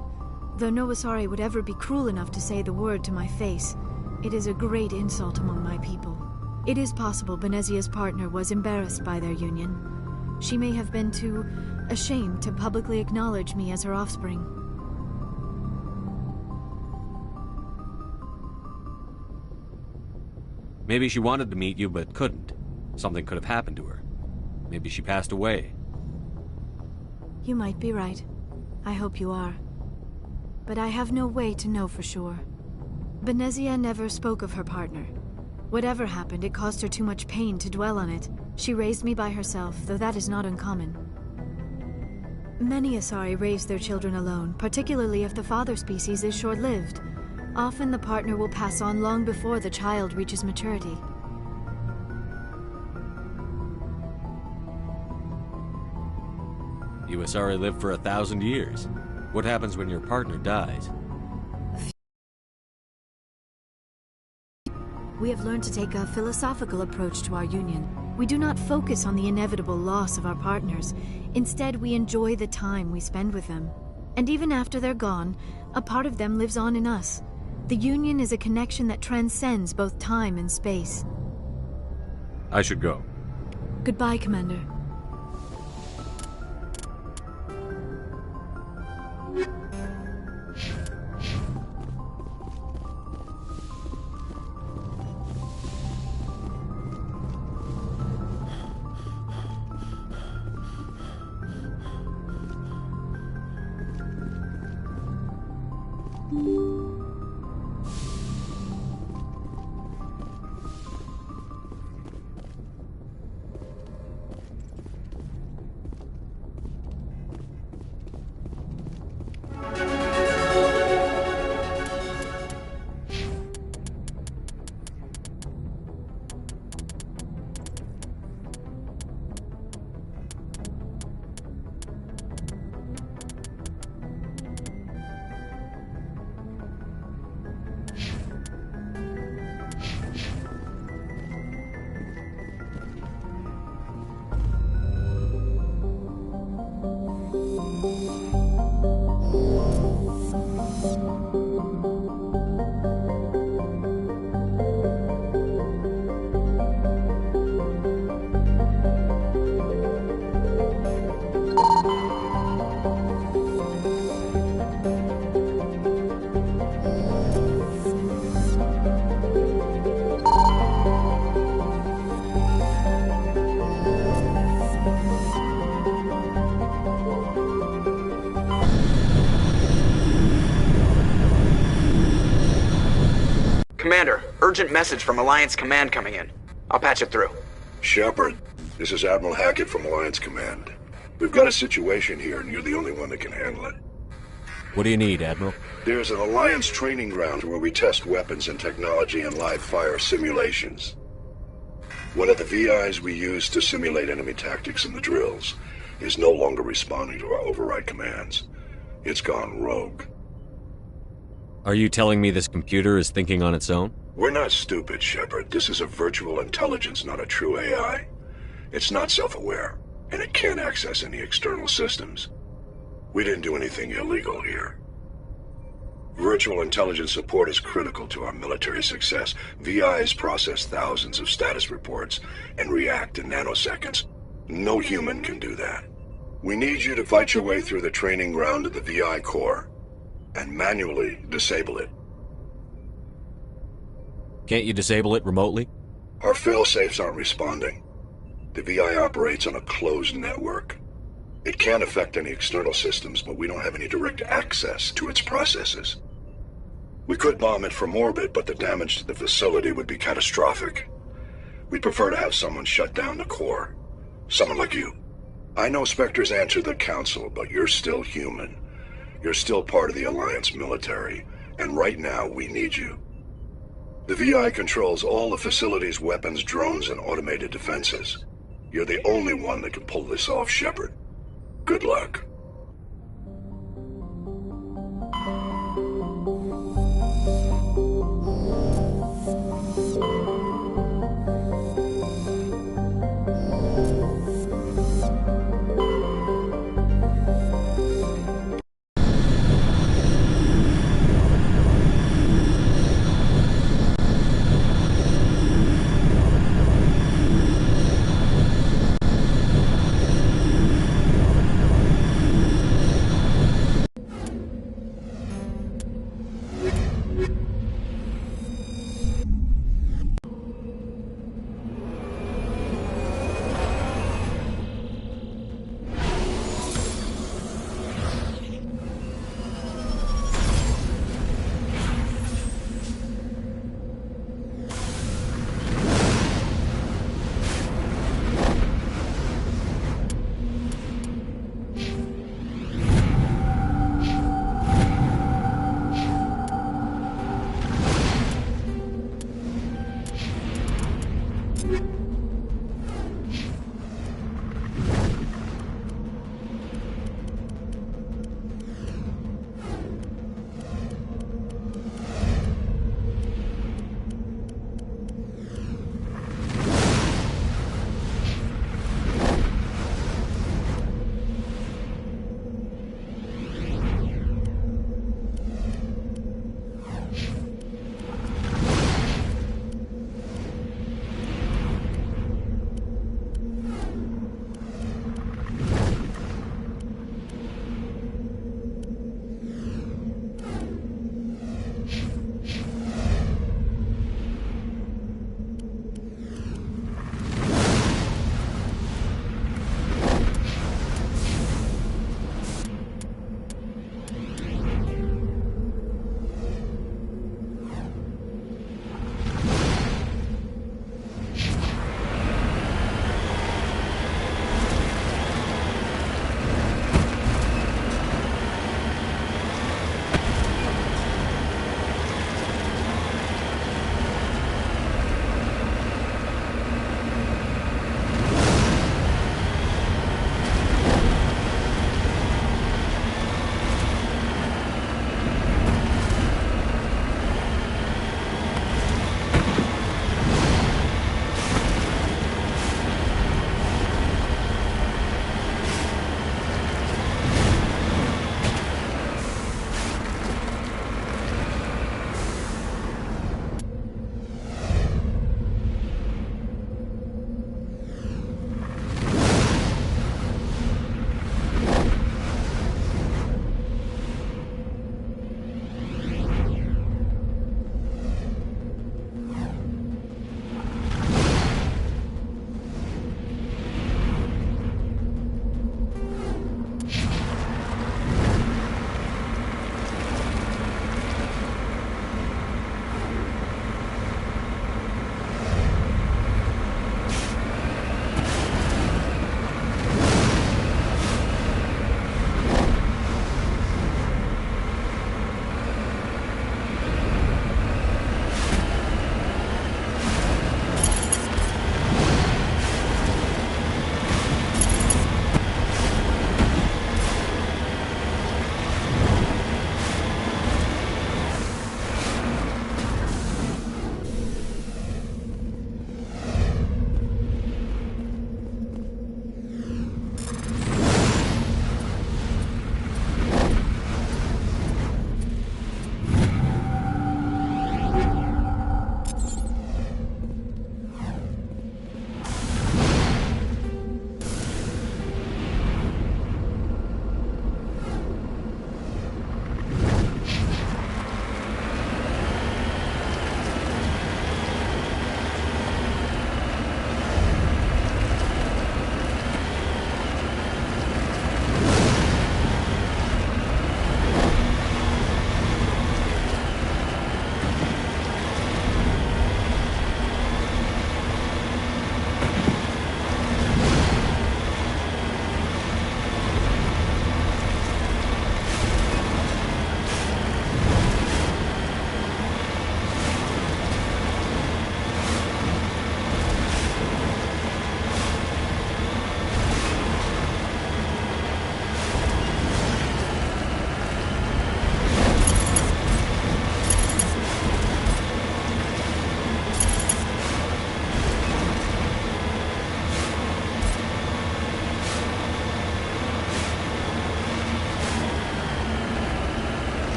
Though no Asari would ever be cruel enough to say the word to my face, it is a great insult among my people. It is possible Benezia's partner was embarrassed by their union. She may have been too ashamed to publicly acknowledge me as her offspring. Maybe she wanted to meet you, but couldn't. Something could have happened to her. Maybe she passed away. You might be right. I hope you are. But I have no way to know for sure. Benezia never spoke of her partner. Whatever happened, it caused her too much pain to dwell on it. She raised me by herself, though that is not uncommon. Many Asari raise their children alone, particularly if the father species is short-lived. Often the partner will pass on long before the child reaches maturity. You Asari live for 1,000 years. What happens when your partner dies? We have learned to take a philosophical approach to our union. We do not focus on the inevitable loss of our partners. Instead, we enjoy the time we spend with them. And even after they're gone, a part of them lives on in us. The union is a connection that transcends both time and space. I should go. Goodbye, Commander. Commander, urgent message from Alliance Command coming in. I'll patch it through. Shepard, this is Admiral Hackett from Alliance Command. We've got a situation here, and you're the only one that can handle it. What do you need, Admiral? There's an Alliance training ground where we test weapons and technology in live fire simulations. One of the VIs we use to simulate enemy tactics in the drills is no longer responding to our override commands. It's gone rogue. Are you telling me this computer is thinking on its own? We're not stupid, Shepard. This is a virtual intelligence, not a true AI. It's not self-aware, and it can't access any external systems. We didn't do anything illegal here. Virtual intelligence support is critical to our military success. VIs process thousands of status reports and react in nanoseconds. No human can do that. We need you to fight your way through the training ground of the VI core and manually disable it. Can't you disable it remotely? Our failsafes aren't responding. The VI operates on a closed network. It can affect any external systems, but we don't have any direct access to its processes. We could bomb it from orbit, but the damage to the facility would be catastrophic. We'd prefer to have someone shut down the core. Someone like you. I know Spectres answer the Council, but you're still human. You're still part of the Alliance military, and right now we need you. The VI controls all the facility's weapons, drones, and automated defenses. You're the only one that can pull this off, Shepard. Good luck.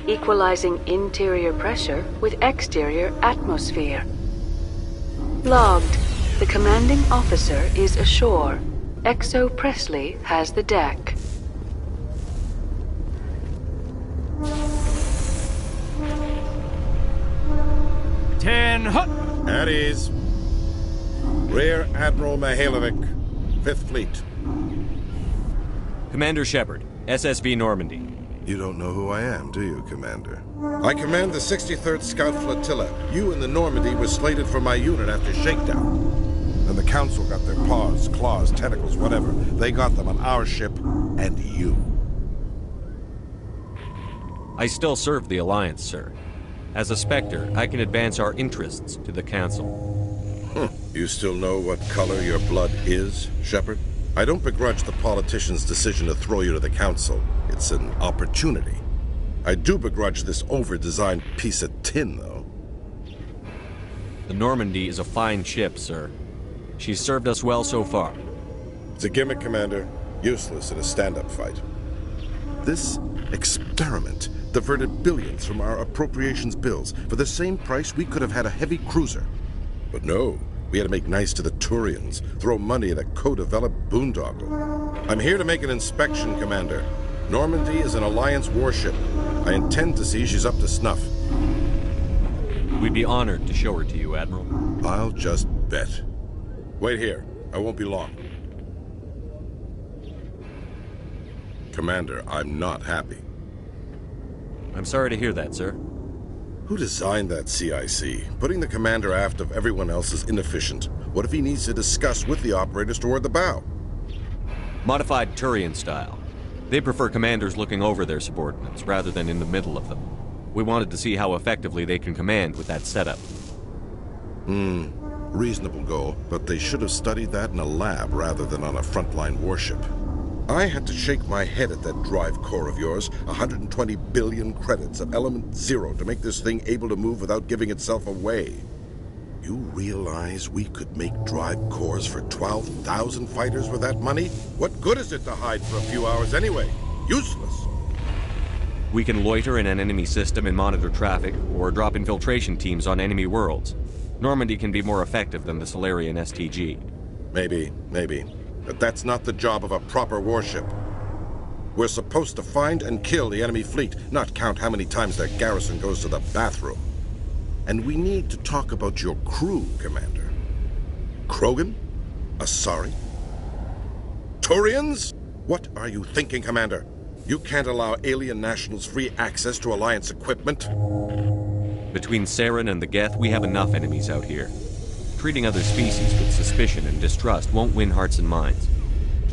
Equalizing interior pressure with exterior atmosphere. Logged. The commanding officer is ashore. Exo Presley has the deck. At ease. Rear Admiral Mihailovic, 5th Fleet. Commander Shepard, SSV Normandy. You don't know who I am, do you, Commander? I command the 63rd Scout Flotilla. You and the Normandy were slated for my unit after shakedown. And the Council got their paws, claws, tentacles, whatever. They got them on our ship, and you. I still serve the Alliance, sir. As a Spectre, I can advance our interests to the Council. You still know what color your blood is, Shepard? I don't begrudge the politician's decision to throw you to the Council. It's an opportunity. I do begrudge this over-designed piece of tin, though. The Normandy is a fine ship, sir. She's served us well so far. It's a gimmick, Commander. Useless in a stand-up fight. This experiment diverted billions from our appropriations bills. For the same price, we could have had a heavy cruiser. But no, we had to make nice to the Turians, throw money at a co-developed boondoggle. I'm here to make an inspection, Commander. Normandy is an Alliance warship. I intend to see she's up to snuff. We'd be honored to show her to you, Admiral. I'll just bet. Wait here. I won't be long. Commander, I'm not happy. I'm sorry to hear that, sir. Who designed that CIC? Putting the commander aft of everyone else is inefficient. What if he needs to discuss with the operators toward the bow? Modified Turian style. They prefer commanders looking over their subordinates rather than in the middle of them. We wanted to see how effectively they can command with that setup. Reasonable goal, but they should have studied that in a lab rather than on a frontline warship. I had to shake my head at that drive core of yours. 120 billion credits of element 0 to make this thing able to move without giving itself away. You realize we could make drive cores for 12,000 fighters with that money? What good is it to hide for a few hours anyway? Useless. We can loiter in an enemy system and monitor traffic, or drop infiltration teams on enemy worlds. Normandy can be more effective than the Solarian STG. Maybe. But that's not the job of a proper warship. We're supposed to find and kill the enemy fleet, not count how many times their garrison goes to the bathroom. And we need to talk about your crew, Commander. Krogan? Asari? Turians? What are you thinking, Commander? You can't allow alien nationals free access to Alliance equipment? Between Saren and the Geth, we have enough enemies out here. Treating other species with suspicion and distrust won't win hearts and minds.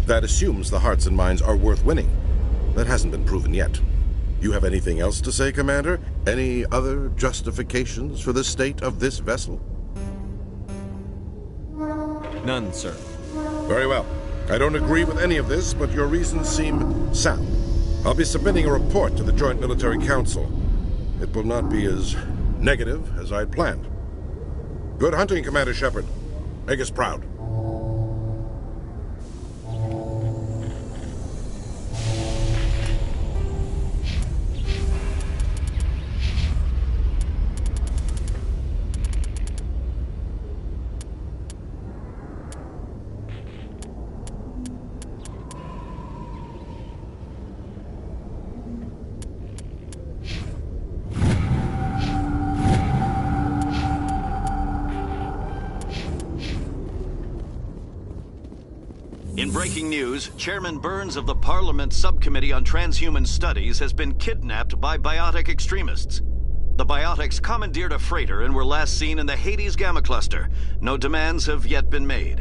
That assumes the hearts and minds are worth winning. That hasn't been proven yet. You have anything else to say, Commander? Any other justifications for the state of this vessel? None, sir. Very well. I don't agree with any of this, but your reasons seem sound. I'll be submitting a report to the Joint Military Council. It will not be as negative as I'd planned. Good hunting, Commander Shepard. Make us proud. Breaking news, Chairman Burns of the Parliament Subcommittee on Transhuman Studies has been kidnapped by biotic extremists. The biotics commandeered a freighter and were last seen in the Hades Gamma Cluster. No demands have yet been made.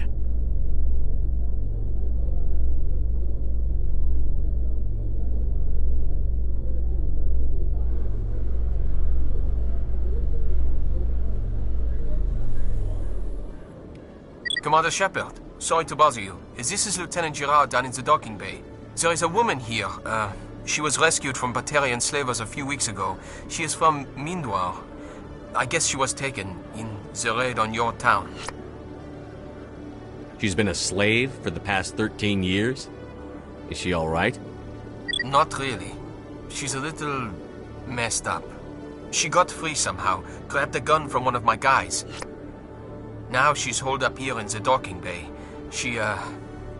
Commander Shepard, sorry to bother you. This is Lieutenant Girard down in the docking bay. There is a woman here. She was rescued from Batarian slavers a few weeks ago. She is from Mindwar. I guess she was taken in the raid on your town. She's been a slave for the past 13 years? Is she all right? Not really. She's a little messed up. She got free somehow, grabbed a gun from one of my guys. Now she's holed up here in the docking bay. She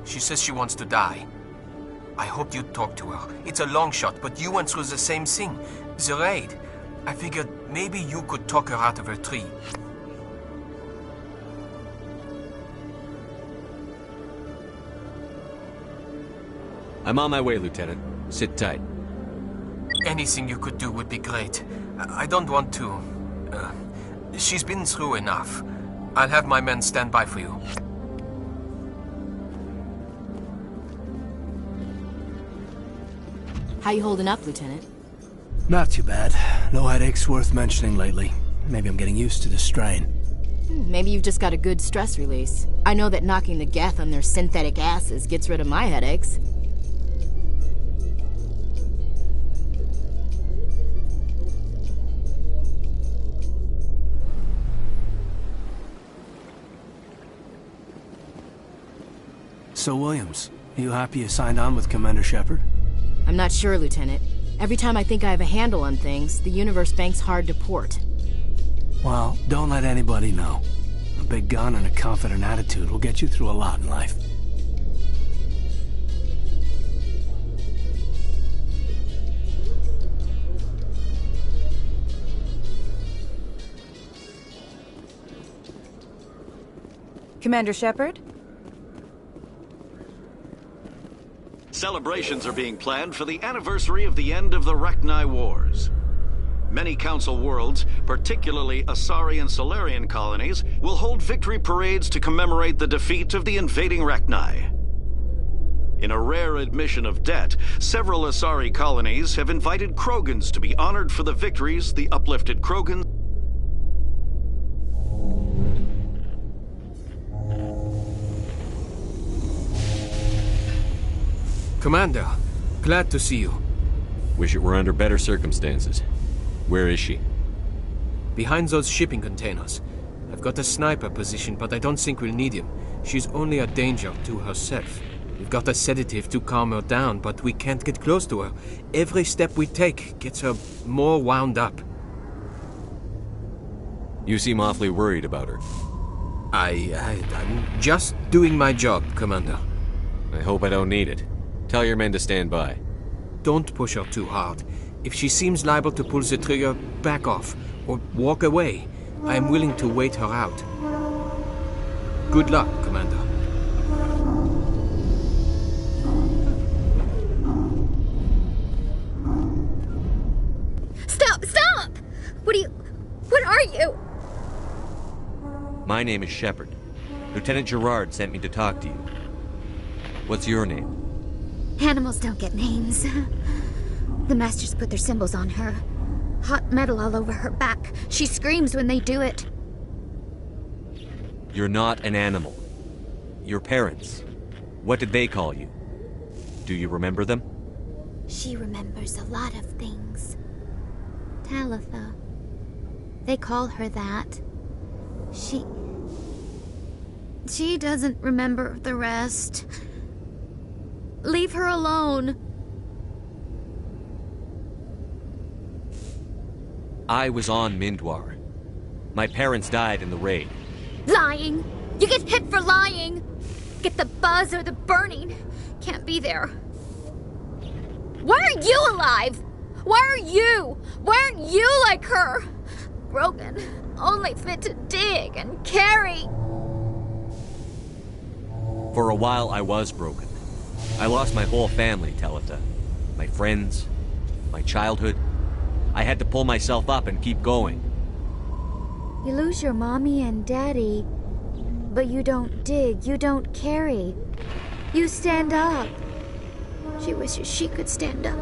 says she wants to die. I hoped you'd talk to her. It's a long shot, but you went through the same thing. The raid. I figured maybe you could talk her out of her tree. I'm on my way, Lieutenant. Sit tight. Anything you could do would be great. I don't want to... she's been through enough. I'll have my men stand by for you. How you holding up, Lieutenant? Not too bad. No headaches worth mentioning lately. Maybe I'm getting used to the strain. Maybe you've just got a good stress release. I know that knocking the Geth on their synthetic asses gets rid of my headaches. So, Williams, you happy you signed on with Commander Shepard? I'm not sure, Lieutenant. Every time I think I have a handle on things, the Universe Bank's hard to port. Well, don't let anybody know. A big gun and a confident attitude will get you through a lot in life. Commander Shepard? Celebrations are being planned for the anniversary of the end of the Rachni Wars. Many Council worlds, particularly Asari and Solarian colonies, will hold victory parades to commemorate the defeat of the invading Rachni. In a rare admission of debt, several Asari colonies have invited Krogans to be honored for the victories the uplifted Krogans. Commander, glad to see you. Wish it were under better circumstances. Where is she? Behind those shipping containers. I've got a sniper position, but I don't think we'll need him. She's only a danger to herself. We've got a sedative to calm her down, but we can't get close to her. Every step we take gets her more wound up. You seem awfully worried about her. I'm just doing my job, Commander. I hope I don't need it. Tell your men to stand by. Don't push her too hard. If she seems liable to pull the trigger, back off, or walk away. I am willing to wait her out. Good luck, Commander. Stop! Stop! What are you? My name is Shepard. Lieutenant Girard sent me to talk to you. What's your name? Animals don't get names. The Masters put their symbols on her. Hot metal all over her back. She screams when they do it. You're not an animal. Your parents. What did they call you? Do you remember them? She remembers a lot of things. Talitha. They call her that. She doesn't remember the rest. Leave her alone. I was on Mindwar. My parents died in the raid. Lying! You get hit for lying! Get the buzz or the burning. Can't be there. Why are you alive? Why are you? Why aren't you like her? Broken. Only fit to dig and carry. For a while I was broken. I lost my whole family, Talitha. My friends, my childhood. I had to pull myself up and keep going. You lose your mommy and daddy, but you don't dig, you don't carry. You stand up. She wishes she could stand up.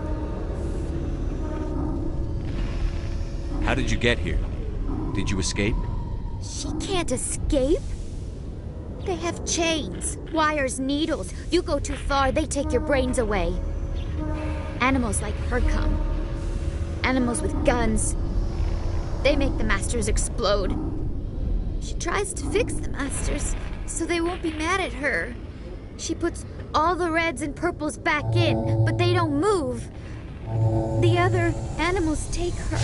How did you get here? Did you escape? She can't escape. They have chains, wires, needles. You go too far, they take your brains away. Animals like her come. Animals with guns. They make the Masters explode. She tries to fix the Masters so they won't be mad at her. She puts all the reds and purples back in, but they don't move. The other animals take her.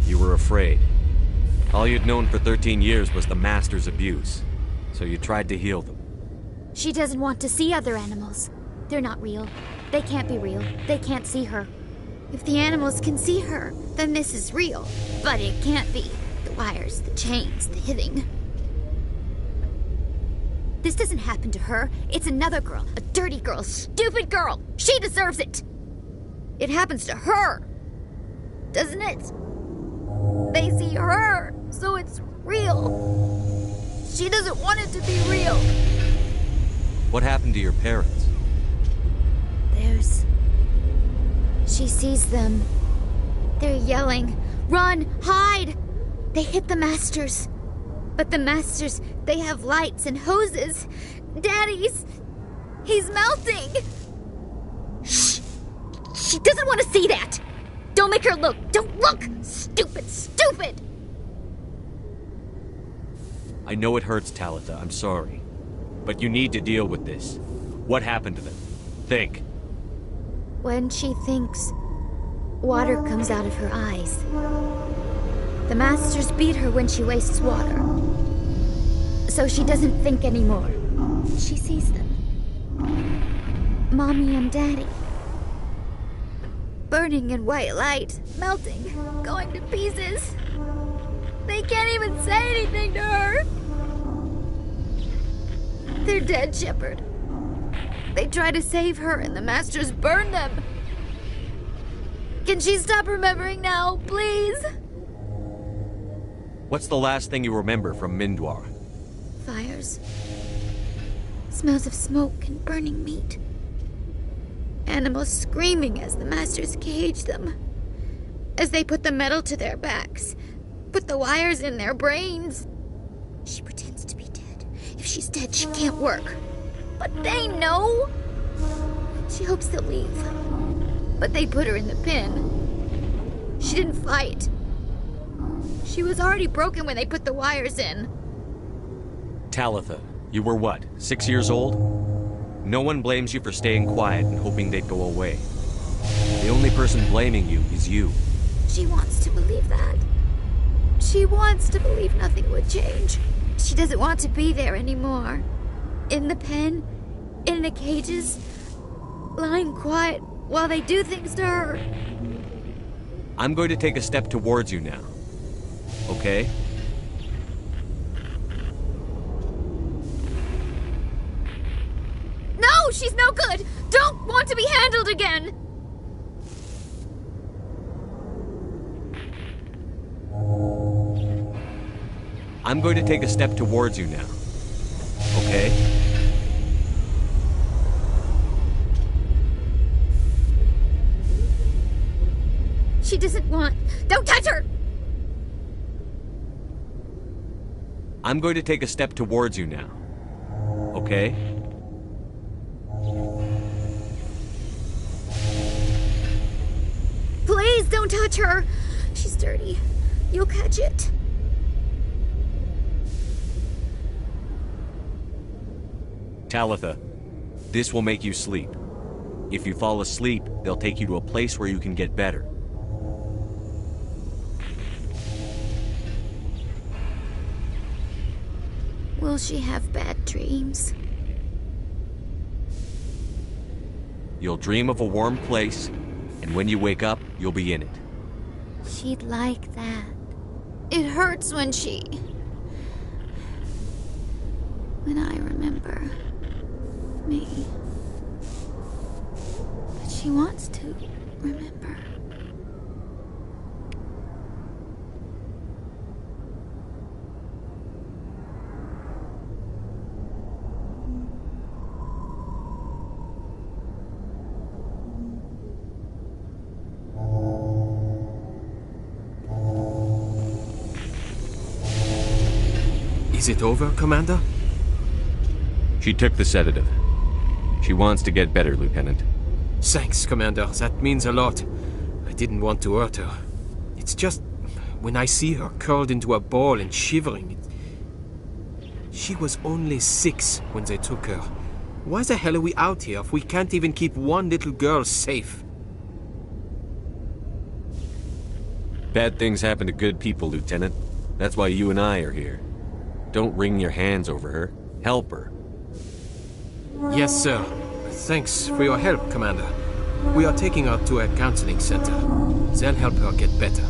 You were afraid. All you'd known for 13 years was the Master's abuse, so you tried to heal them. She doesn't want to see other animals. They're not real. They can't be real. They can't see her. If the animals can see her, then this is real. But it can't be. The wires, the chains, the hitting. This doesn't happen to her. It's another girl. A dirty girl. Stupid girl. She deserves it. It happens to her. Doesn't it? They see her, so it's real. She doesn't want it to be real. What happened to your parents? She sees them. They're yelling, "Run! Hide!" They hit the Masters. But the Masters, they have lights and hoses. Daddy's... he's melting! Shh! She doesn't want to see that! Don't make her look! Don't look! Stupid, stupid! I know it hurts, Talitha. I'm sorry. But you need to deal with this. What happened to them? Think. When she thinks, water comes out of her eyes. The Masters beat her when she wastes water. So she doesn't think anymore. She sees them. Mommy and Daddy. Burning in white light, melting, going to pieces. They can't even say anything to her. They're dead, Shepard. They try to save her and the Masters burn them. Can she stop remembering now, please? What's the last thing you remember from Mindwar? Fires. Smells of smoke and burning meat. Animals screaming as the Masters cage them. As they put the metal to their backs. Put the wires in their brains. She pretends to be dead. If she's dead, she can't work. But they know. She hopes they'll leave. But they put her in the pen. She didn't fight. She was already broken when they put the wires in. Talitha, you were what, 6 years old? No one blames you for staying quiet and hoping they'd go away. The only person blaming you is you. She wants to believe that. She wants to believe nothing would change. She doesn't want to be there anymore. In the pen, in the cages, lying quiet while they do things to her. I'm going to take a step towards you now. Okay? No, she's no good! Don't want to be handled again! I'm going to take a step towards you now. Okay? She doesn't want... Don't touch her! I'm going to take a step towards you now. Okay? Please don't touch her! She's dirty. You'll catch it. Talitha, this will make you sleep. If you fall asleep, they'll take you to a place where you can get better. Will she have bad dreams? You'll dream of a warm place, and when you wake up, you'll be in it. She'd like that. It hurts when she... when I remember me. But she wants to remember. Is it over, Commander? She took the sedative. She wants to get better, Lieutenant. Thanks, Commander. That means a lot. I didn't want to hurt her. It's just, when I see her curled into a ball and shivering... She was only 6 when they took her. Why the hell are we out here if we can't even keep one little girl safe? Bad things happen to good people, Lieutenant. That's why you and I are here. Don't wring your hands over her. Help her. Yes, sir. Thanks for your help, Commander. We are taking her to a counseling center. They'll help her get better.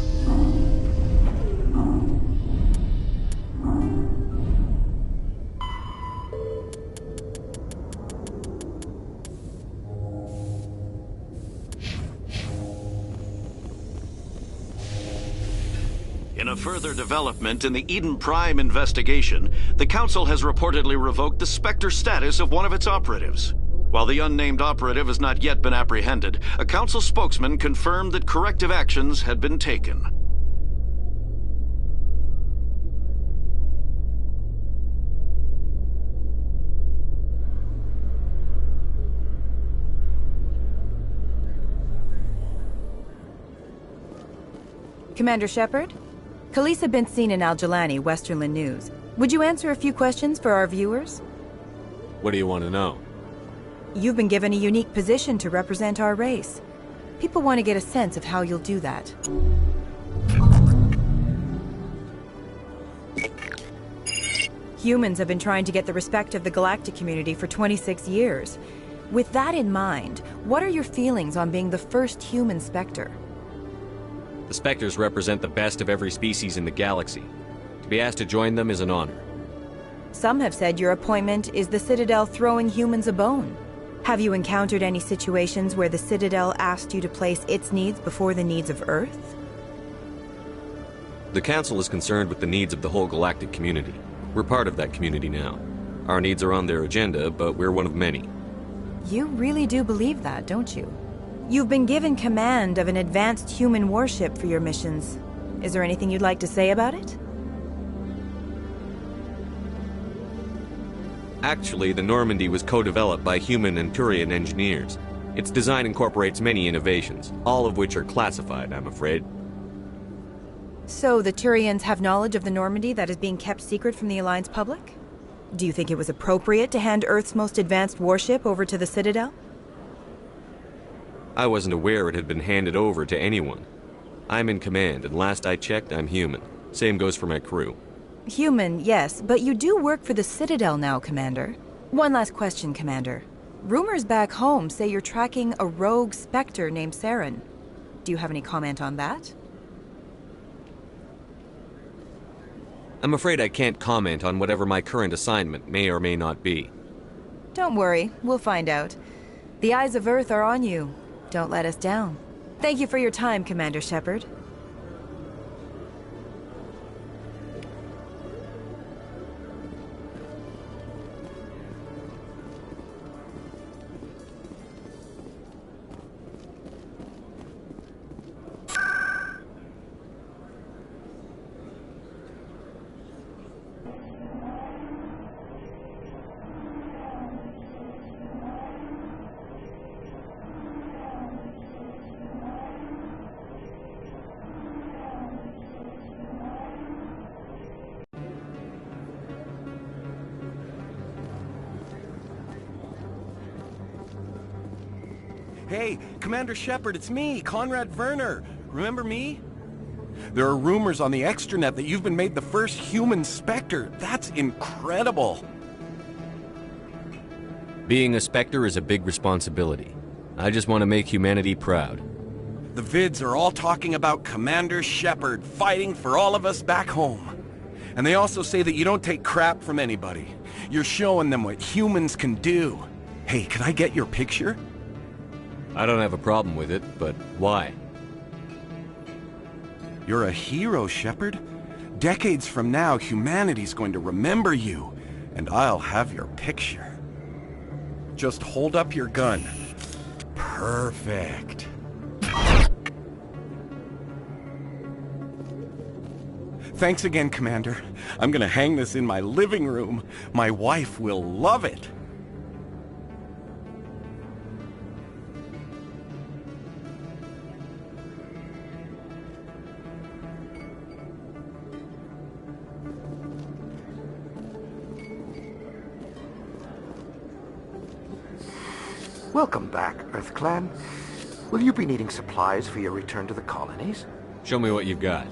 In a further development in the Eden Prime investigation, the Council has reportedly revoked the Spectre status of one of its operatives. While the unnamed operative has not yet been apprehended, a Council spokesman confirmed that corrective actions had been taken. Commander Shepard? Khaleesa been seen in Al-Jalani, Westerland News. Would you answer a few questions for our viewers? What do you want to know? You've been given a unique position to represent our race. People want to get a sense of how you'll do that. Humans have been trying to get the respect of the galactic community for 26 years. With that in mind, what are your feelings on being the first human Spectre? The Spectres represent the best of every species in the galaxy. To be asked to join them is an honor. Some have said your appointment is the Citadel throwing humans a bone. Have you encountered any situations where the Citadel asked you to place its needs before the needs of Earth? The Council is concerned with the needs of the whole galactic community. We're part of that community now. Our needs are on their agenda, but we're one of many. You really do believe that, don't you? You've been given command of an advanced human warship for your missions. Is there anything you'd like to say about it? Actually, the Normandy was co-developed by human and Turian engineers. Its design incorporates many innovations, all of which are classified, I'm afraid. So the Turians have knowledge of the Normandy that is being kept secret from the Alliance public? Do you think it was appropriate to hand Earth's most advanced warship over to the Citadel? I wasn't aware it had been handed over to anyone. I'm in command, and last I checked, I'm human. Same goes for my crew. Human, yes, but you do work for the Citadel now, Commander. One last question, Commander. Rumors back home say you're tracking a rogue Spectre named Saren. Do you have any comment on that? I'm afraid I can't comment on whatever my current assignment may or may not be. Don't worry, we'll find out. The eyes of Earth are on you. Don't let us down. Thank you for your time, Commander Shepard. Hey, Commander Shepard, it's me, Conrad Werner. Remember me? There are rumors on the extranet that you've been made the first human Spectre. That's incredible. Being a Spectre is a big responsibility. I just want to make humanity proud. The vids are all talking about Commander Shepard fighting for all of us back home. And they also say that you don't take crap from anybody. You're showing them what humans can do. Hey, can I get your picture? I don't have a problem with it, but why? You're a hero, Shepard. Decades from now, humanity's going to remember you, and I'll have your picture. Just hold up your gun. Perfect. Thanks again, Commander. I'm gonna hang this in my living room. My wife will love it. Welcome back, EarthClan. Will you be needing supplies for your return to the colonies? Show me what you've got.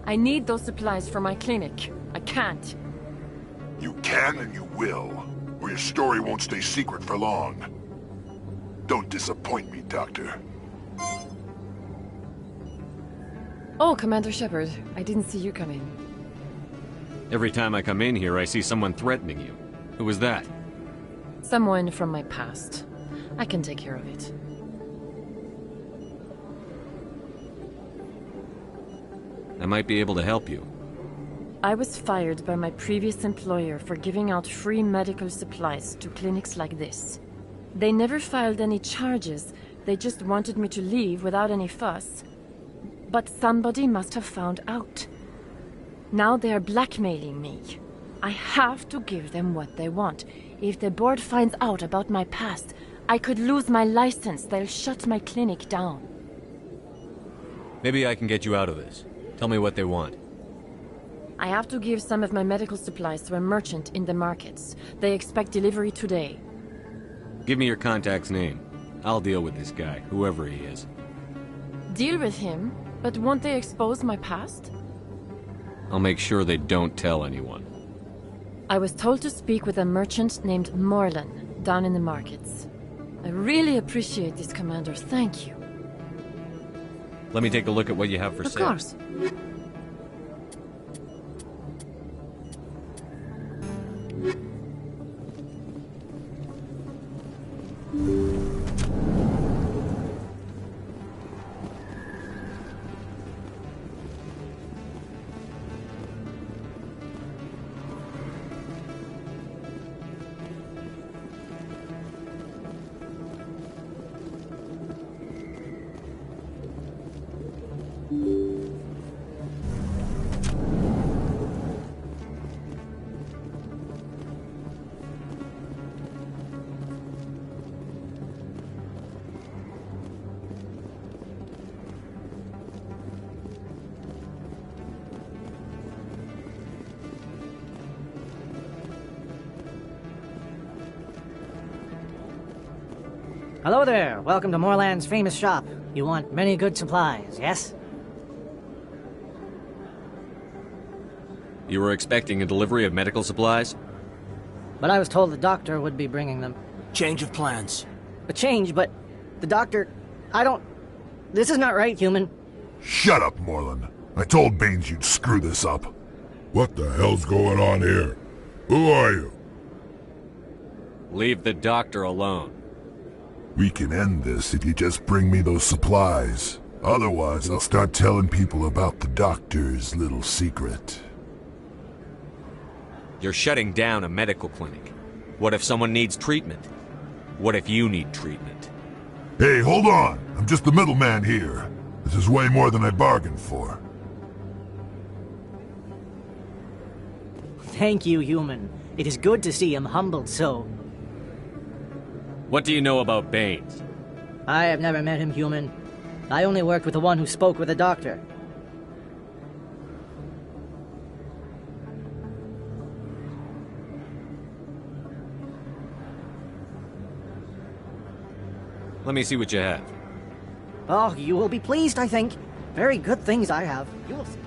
I need those supplies for my clinic. I can't. You can and you will, or your story won't stay secret for long. Don't disappoint me, Doctor. Oh, Commander Shepard, I didn't see you come in. Every time I come in here, I see someone threatening you. Who was that? Someone from my past. I can take care of it. I might be able to help you. I was fired by my previous employer for giving out free medical supplies to clinics like this. They never filed any charges, they just wanted me to leave without any fuss. But somebody must have found out. Now they are blackmailing me. I have to give them what they want. If the board finds out about my past, I could lose my license. They'll shut my clinic down. Maybe I can get you out of this. Tell me what they want. I have to give some of my medical supplies to a merchant in the markets. They expect delivery today. Give me your contact's name. I'll deal with this guy, whoever he is. Deal with him? But won't they expose my past? I'll make sure they don't tell anyone. I was told to speak with a merchant named Morlan, down in the markets. I really appreciate this, Commander. Thank you. Let me take a look at what you have for sale. Of course. Hello there. Welcome to Morlan's famous shop. You want many good supplies, yes? You were expecting a delivery of medical supplies? But I was told the doctor would be bringing them. Change of plans. A change, but The doctor... I don't... This is not right, human. Shut up, Moreland. I told Baines you'd screw this up. What the hell's going on here? Who are you? Leave the doctor alone. We can end this if you just bring me those supplies. Otherwise, I'll start telling people about the doctor's little secret. You're shutting down a medical clinic. What if someone needs treatment? What if you need treatment? Hey, hold on! I'm just the middleman here. This is way more than I bargained for. Thank you, human. It is good to see him humbled so. What do you know about Baines? I have never met him, human. I only worked with the one who spoke with the doctor. Let me see what you have. Oh, you will be pleased, I think. Very good things I have. You will see.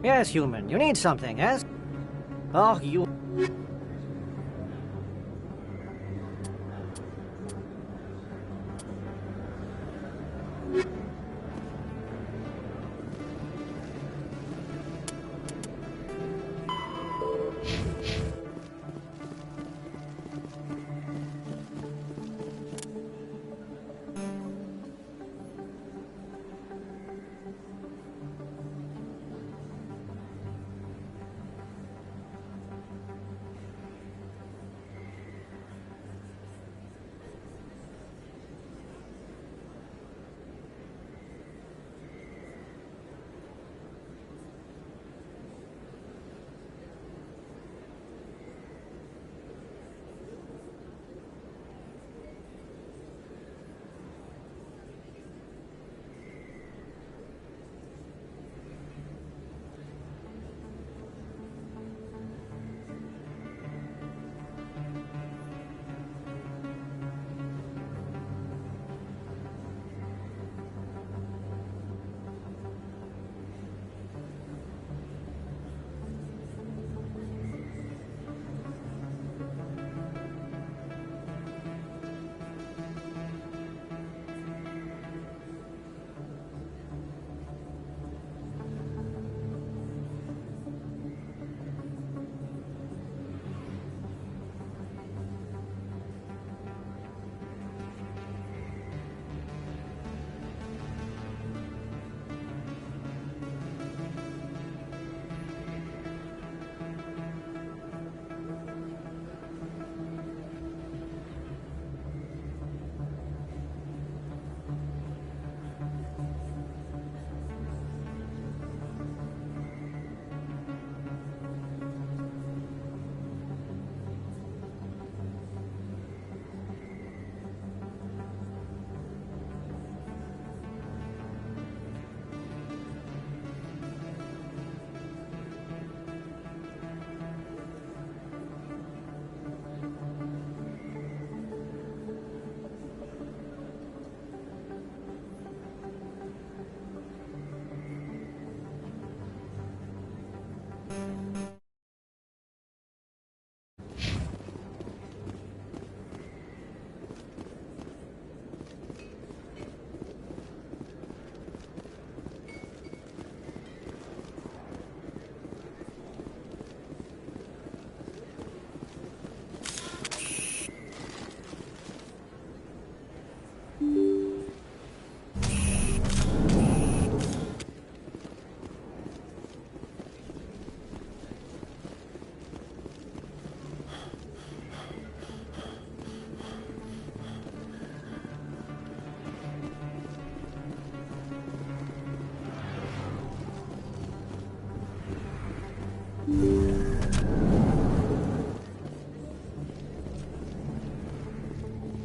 Yes, human. You need something, yes? Oh, you...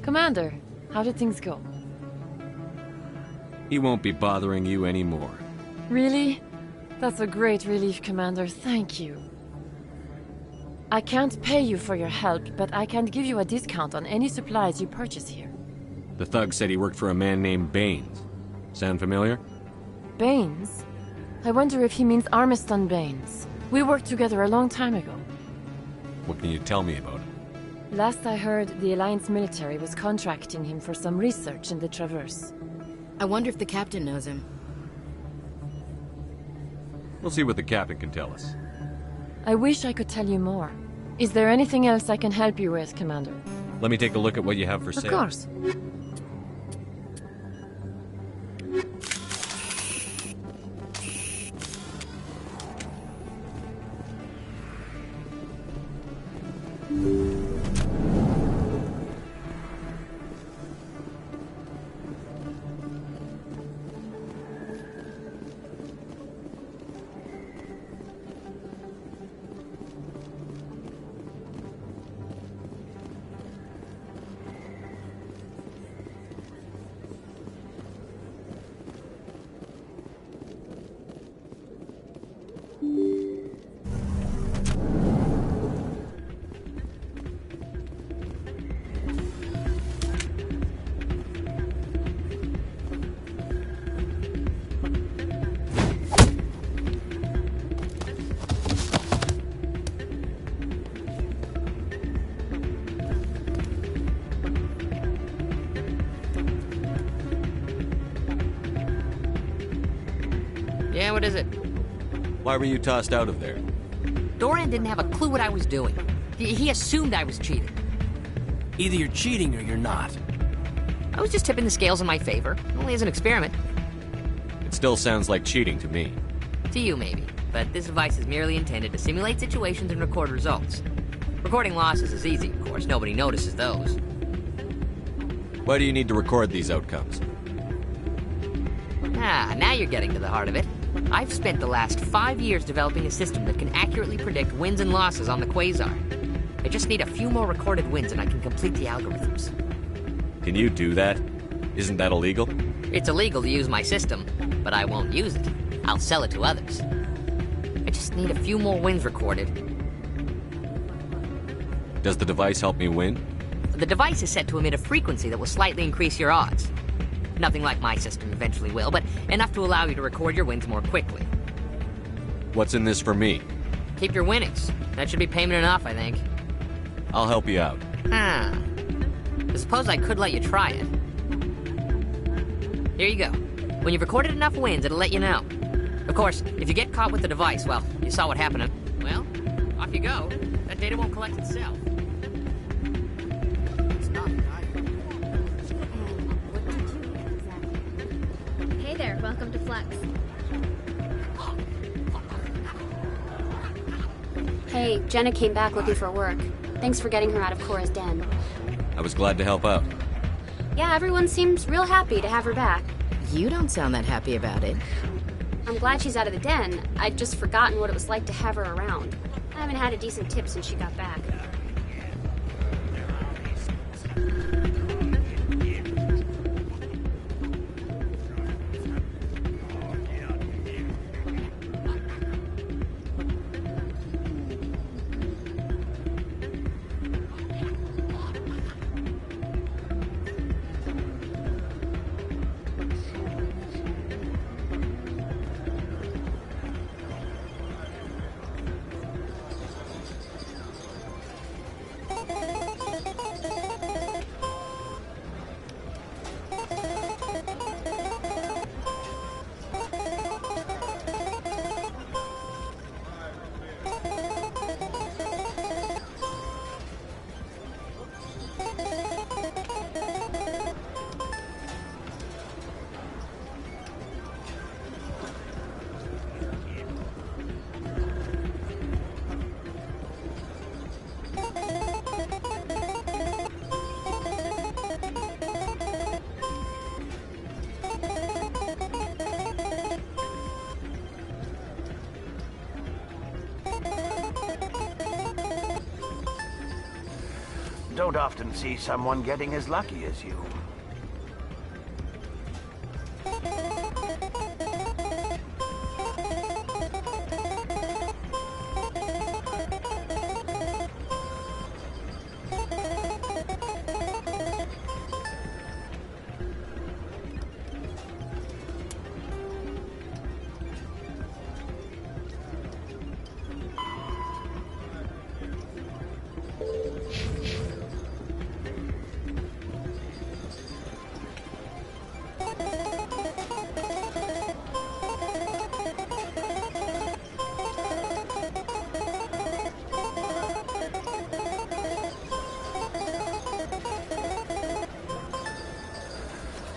Commander, how did things go? He won't be bothering you anymore. Really? That's a great relief, Commander. Thank you. I can't pay you for your help, but I can give you a discount on any supplies you purchase here. The thug said he worked for a man named Baines. Sound familiar? Baines? I wonder if he means Armiston Baines. We worked together a long time ago. What can you tell me about him? Last I heard, the Alliance military was contracting him for some research in the Traverse. I wonder if the captain knows him. We'll see what the captain can tell us. I wish I could tell you more. Is there anything else I can help you with, Commander? Let me take a look at what you have for sale. Of course. Yeah, what is it? Why were you tossed out of there? Dorian didn't have a clue what I was doing. He assumed I was cheating. Either you're cheating or you're not. I was just tipping the scales in my favor, only as an experiment. It still sounds like cheating to me. To you, maybe. But this device is merely intended to simulate situations and record results. Recording losses is easy, of course. Nobody notices those. Why do you need to record these outcomes? Ah, now you're getting to the heart of it. I've spent the last 5 years developing a system that can accurately predict wins and losses on the Quasar. I just need a few more recorded wins and I can complete the algorithms. Can you do that? Isn't that illegal? It's illegal to use my system, but I won't use it. I'll sell it to others. I just need a few more wins recorded. Does the device help me win? The device is set to emit a frequency that will slightly increase your odds. Nothing like my system eventually will, but enough to allow you to record your wins more quickly. What's in this for me? Keep your winnings. That should be payment enough, I think. I'll help you out. Ah. I suppose I could let you try it. Here you go. When you've recorded enough wins, it'll let you know. Of course, if you get caught with the device, well, you saw what happened. Well, off you go. That data won't collect itself. Hey there, welcome to Flex. Hey, Jenna came back looking for work. Thanks for getting her out of Cora's den. I was glad to help out. Yeah, everyone seems real happy to have her back. You don't sound that happy about it. I'm glad she's out of the den. I'd just forgotten what it was like to have her around. I haven't had a decent tip since she got back. Don't often see someone getting as lucky as you.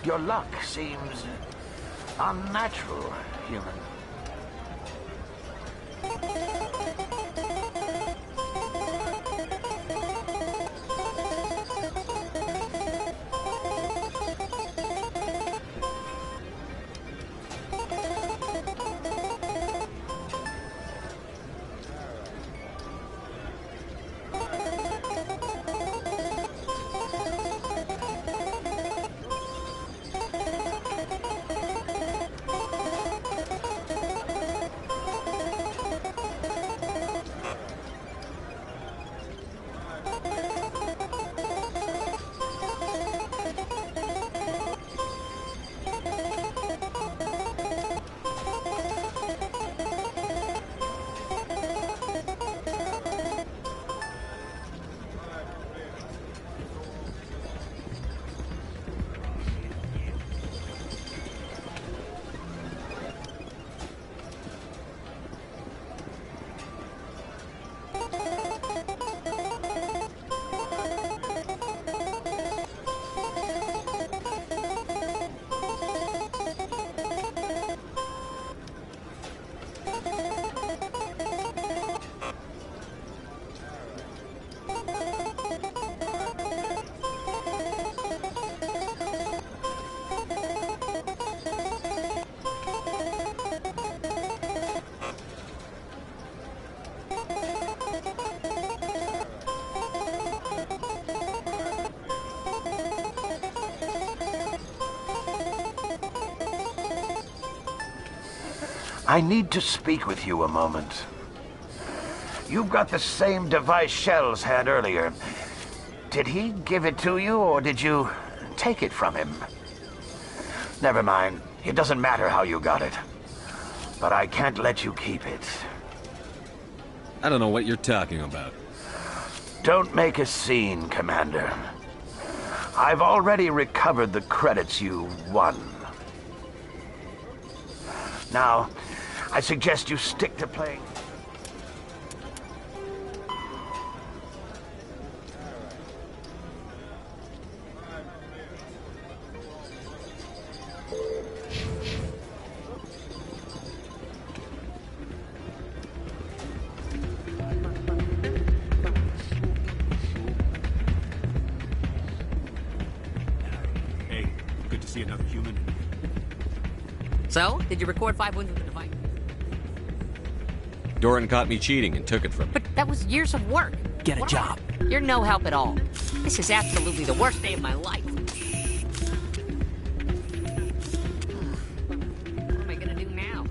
Your luck seems unnatural, human. I need to speak with you a moment. You've got the same device Shells had earlier. Did he give it to you, or did you take it from him? Never mind. It doesn't matter how you got it. But I can't let you keep it. I don't know what you're talking about. Don't make a scene, Commander. I've already recovered the credits you won. Now, I suggest you stick to playing... Hey, good to see another human. So, did you record 5 wins with the device? Doran caught me cheating and took it from me. But that was years of work. Get a job. You're no help at all. This is absolutely the worst day of my life. What am I gonna do now?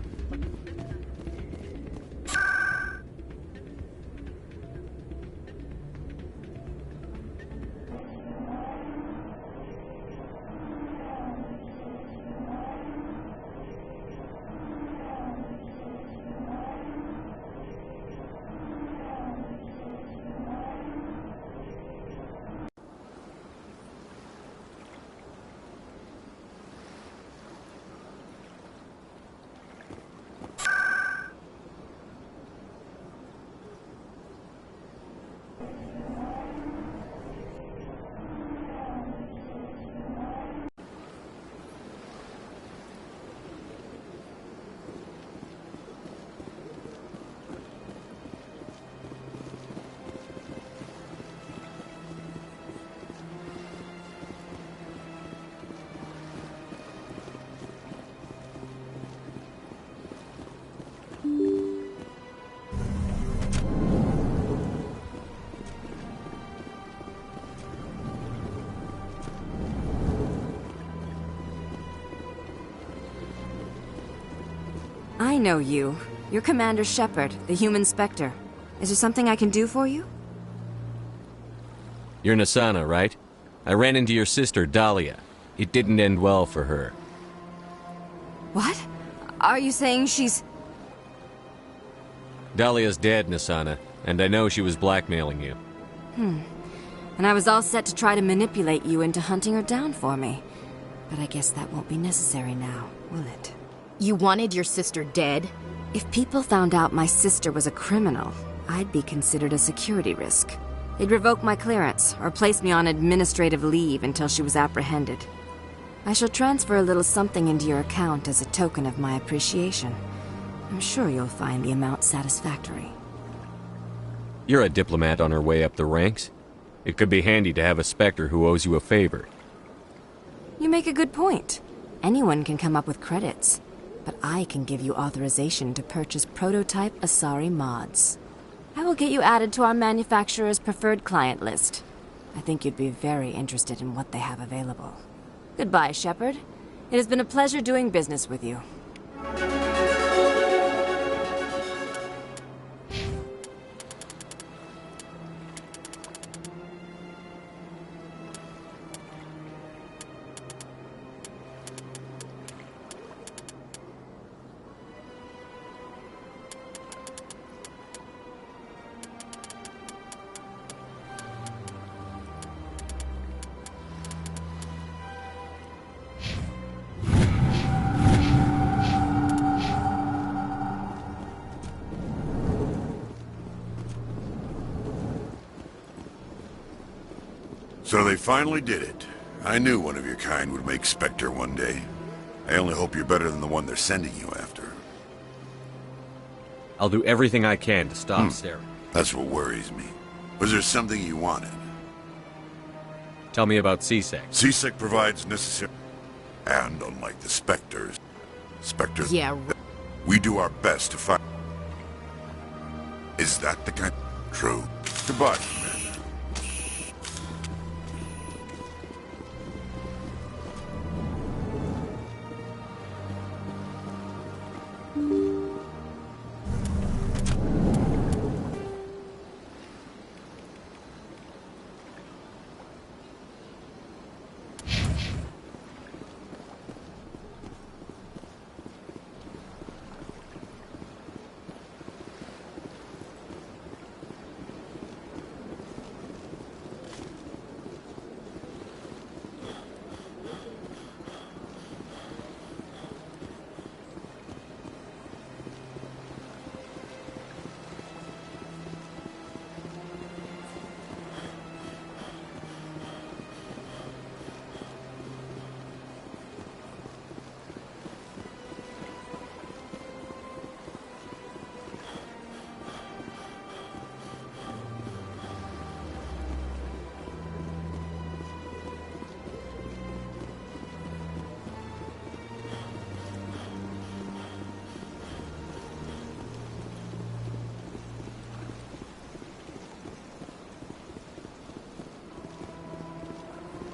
I know you. You're Commander Shepard, the human Spectre. Is there something I can do for you? You're Nassana, right? I ran into your sister, Dahlia. It didn't end well for her. What? Are you saying she's... Dahlia's dead, Nassana, and I know she was blackmailing you. And I was all set to try to manipulate you into hunting her down for me. But I guess that won't be necessary now, will it? You wanted your sister dead? If people found out my sister was a criminal, I'd be considered a security risk. They'd revoke my clearance, or place me on administrative leave until she was apprehended. I shall transfer a little something into your account as a token of my appreciation. I'm sure you'll find the amount satisfactory. You're a diplomat on her way up the ranks. It could be handy to have a Spectre who owes you a favor. You make a good point. Anyone can come up with credits, but I can give you authorization to purchase prototype Asari mods. I will get you added to our manufacturer's preferred client list. I think you'd be very interested in what they have available. Goodbye, Shepard. It has been a pleasure doing business with you. So they finally did it. I knew one of your kind would make Spectre one day. I only hope you're better than the one they're sending you after. I'll do everything I can to stop Saren. That's what worries me. Was there something you wanted? Tell me about C-Sec. C-Sec provides necessary... And unlike the Spectres... Spectres... Yeah, we do our best to find... Is that the kind... True. Goodbye, Commander.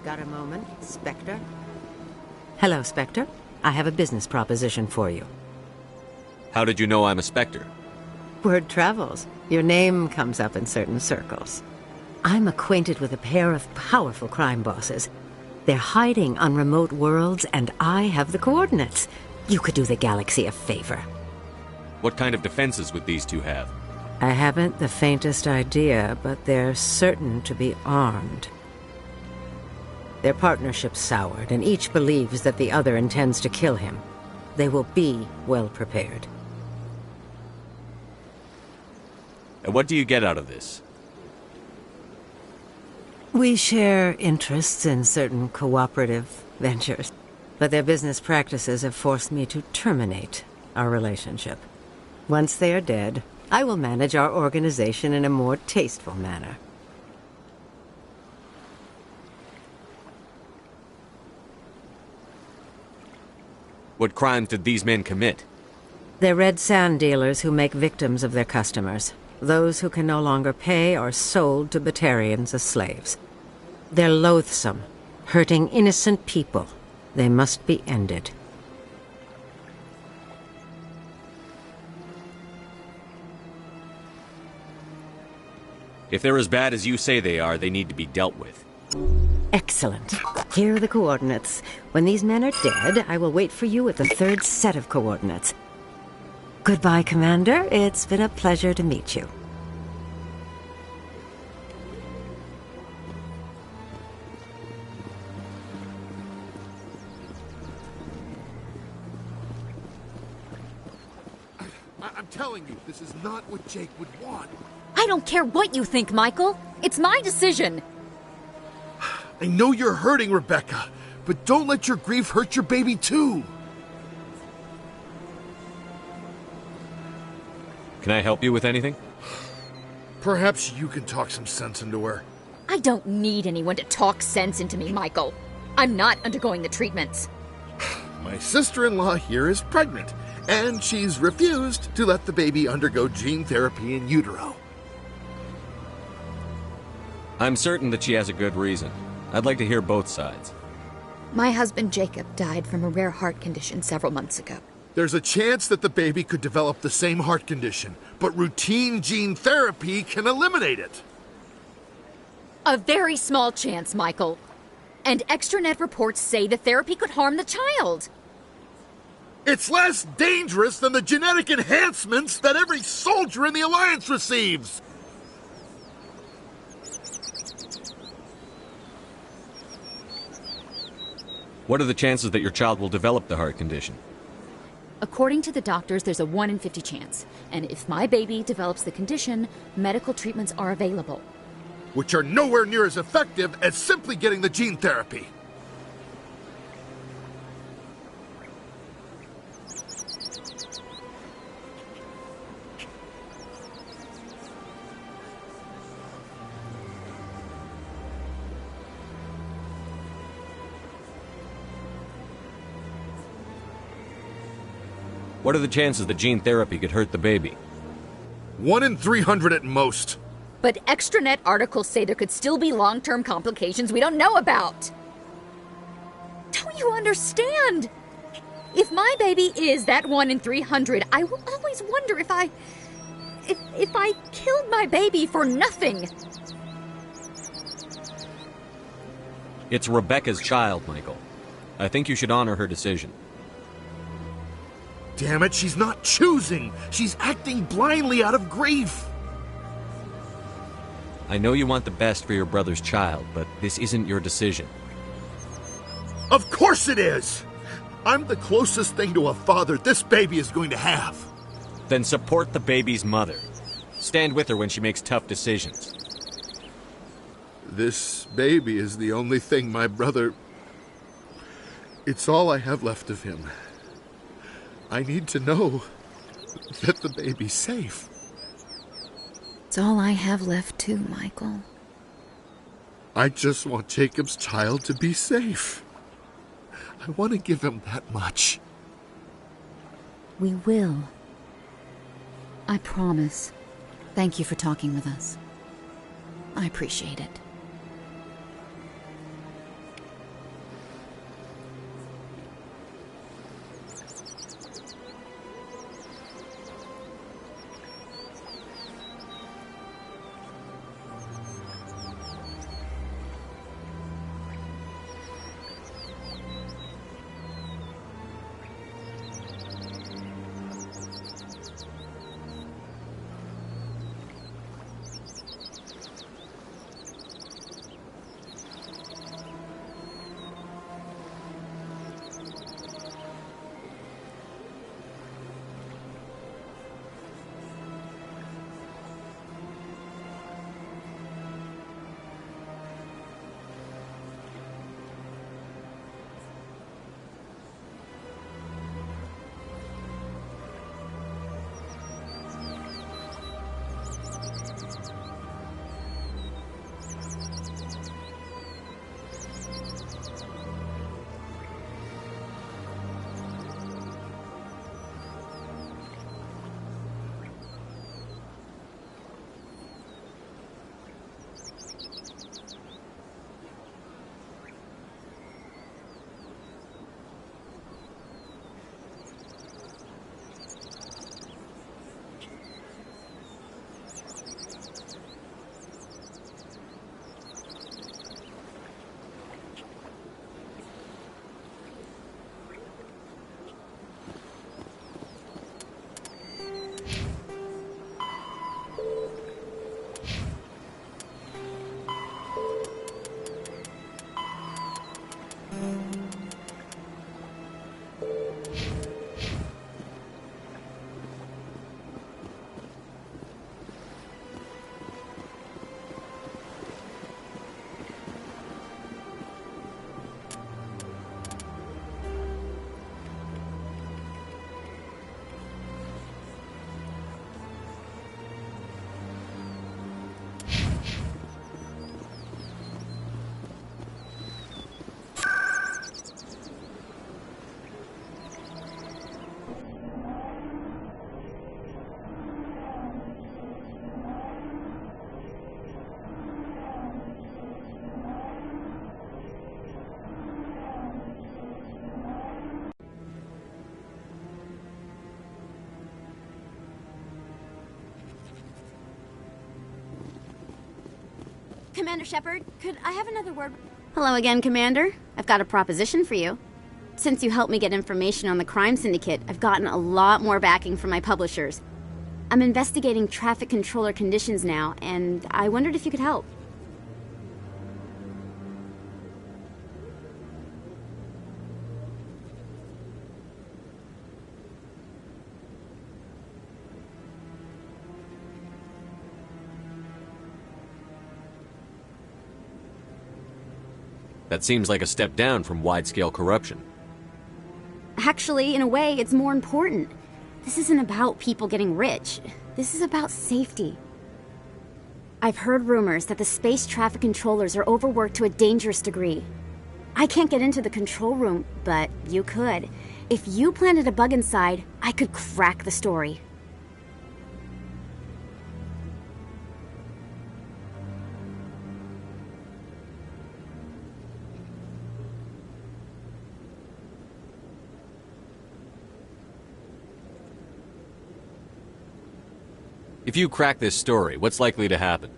Got a moment, Spectre? Hello, Spectre. I have a business proposition for you. How did you know I'm a Spectre? Word travels. Your name comes up in certain circles. I'm acquainted with a pair of powerful crime bosses. They're hiding on remote worlds, and I have the coordinates. You could do the galaxy a favor. What kind of defenses would these two have? I haven't the faintest idea, but they're certain to be armed. Their partnership's soured, and each believes that the other intends to kill him. They will be well prepared. And what do you get out of this? We share interests in certain cooperative ventures, but their business practices have forced me to terminate our relationship. Once they are dead, I will manage our organization in a more tasteful manner. What crimes did these men commit? They're red sand dealers who make victims of their customers. Those who can no longer pay are sold to Batarians as slaves. They're loathsome, hurting innocent people. They must be ended. If they're as bad as you say they are, they need to be dealt with. Excellent. Here are the coordinates. When these men are dead, I will wait for you at the third set of coordinates. Goodbye, Commander. It's been a pleasure to meet you. I'm telling you, this is not what Jake would want. I don't care what you think, Michael. It's my decision. I know you're hurting, Rebecca, but don't let your grief hurt your baby too. Can I help you with anything? Perhaps you can talk some sense into her. I don't need anyone to talk sense into me, Michael. I'm not undergoing the treatments. My sister-in-law here is pregnant, and she's refused to let the baby undergo gene therapy in utero. I'm certain that she has a good reason. I'd like to hear both sides. My husband Jacob died from a rare heart condition several months ago. There's a chance that the baby could develop the same heart condition, but routine gene therapy can eliminate it. A very small chance, Michael. And extranet reports say the therapy could harm the child. It's less dangerous than the genetic enhancements that every soldier in the Alliance receives. What are the chances that your child will develop the heart condition? According to the doctors, there's a 1 in 50 chance. And if my baby develops the condition, medical treatments are available. Which are nowhere near as effective as simply getting the gene therapy. What are the chances that gene therapy could hurt the baby? 1 in 300 at most. But extranet articles say there could still be long-term complications we don't know about. Don't you understand? If my baby is that 1 in 300, I will always wonder if I killed my baby for nothing. It's Rebecca's child, Michael. I think you should honor her decision. Damn it, she's not choosing. She's acting blindly out of grief. I know you want the best for your brother's child, but this isn't your decision. Of course it is! I'm the closest thing to a father this baby is going to have. Then support the baby's mother. Stand with her when she makes tough decisions. This baby is the only thing my brother... It's all I have left of him. I need to know that the baby's safe. It's all I have left too, Michael. I just want Jacob's child to be safe. I want to give him that much. We will. I promise. Thank you for talking with us. I appreciate it. Commander Shepard, could I have another word? Hello again, Commander. I've got a proposition for you. Since you helped me get information on the crime syndicate, I've gotten a lot more backing from my publishers. I'm investigating traffic controller conditions now, and I wondered if you could help. That seems like a step down from wide-scale corruption. Actually, in a way, it's more important. This isn't about people getting rich. This is about safety. I've heard rumors that the space traffic controllers are overworked to a dangerous degree. I can't get into the control room, but you could. If you planted a bug inside, I could crack the story. If you crack this story, what's likely to happen?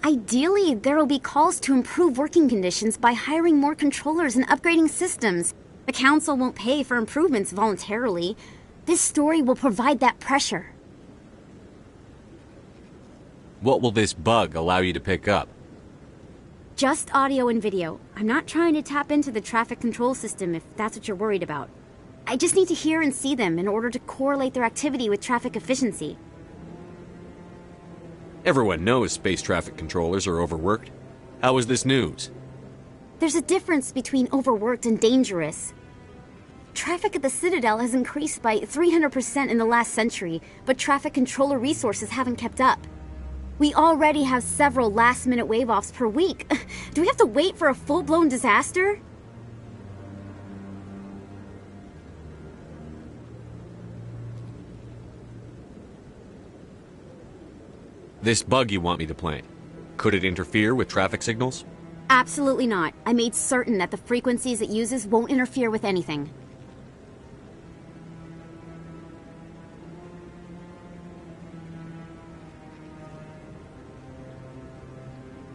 Ideally, there will be calls to improve working conditions by hiring more controllers and upgrading systems. The Council won't pay for improvements voluntarily. This story will provide that pressure. What will this bug allow you to pick up? Just audio and video. I'm not trying to tap into the traffic control system if that's what you're worried about. I just need to hear and see them in order to correlate their activity with traffic efficiency. Everyone knows space traffic controllers are overworked. How is this news? There's a difference between overworked and dangerous. Traffic at the Citadel has increased by 300% in the last century, but traffic controller resources haven't kept up. We already have several last-minute wave-offs per week. Do we have to wait for a full-blown disaster? This bug you want me to plant, could it interfere with traffic signals? Absolutely not. I made certain that the frequencies it uses won't interfere with anything.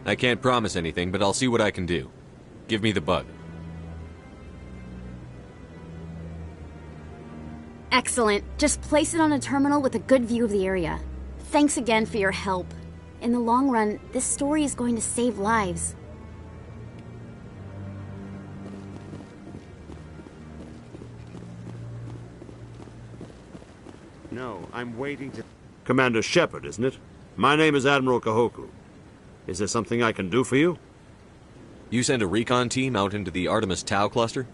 I can't promise anything, but I'll see what I can do. Give me the bug. Excellent. Just place it on a terminal with a good view of the area. Thanks again for your help. In the long run, this story is going to save lives. No, I'm waiting to... Commander Shepard, isn't it? My name is Admiral Kahoku. Is there something I can do for you? You sent a recon team out into the Artemis Tau cluster?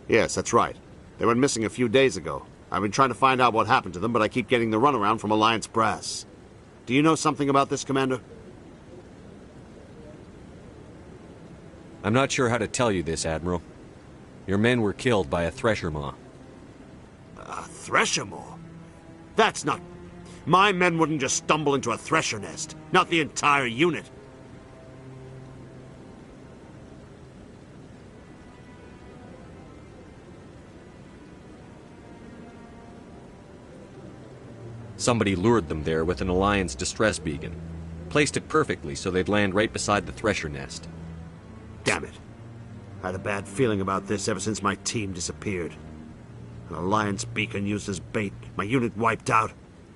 Yes, that's right. They went missing a few days ago. I've been trying to find out what happened to them, but I keep getting the runaround from Alliance brass. Do you know something about this, Commander? I'm not sure how to tell you this, Admiral. Your men were killed by a Thresher Maw. A Thresher Maw? That's not... My men wouldn't just stumble into a Thresher nest. Not the entire unit. Somebody lured them there with an Alliance distress beacon. Placed it perfectly so they'd land right beside the Thresher nest. Damn it. I had a bad feeling about this ever since my team disappeared. An Alliance beacon used as bait, my unit wiped out,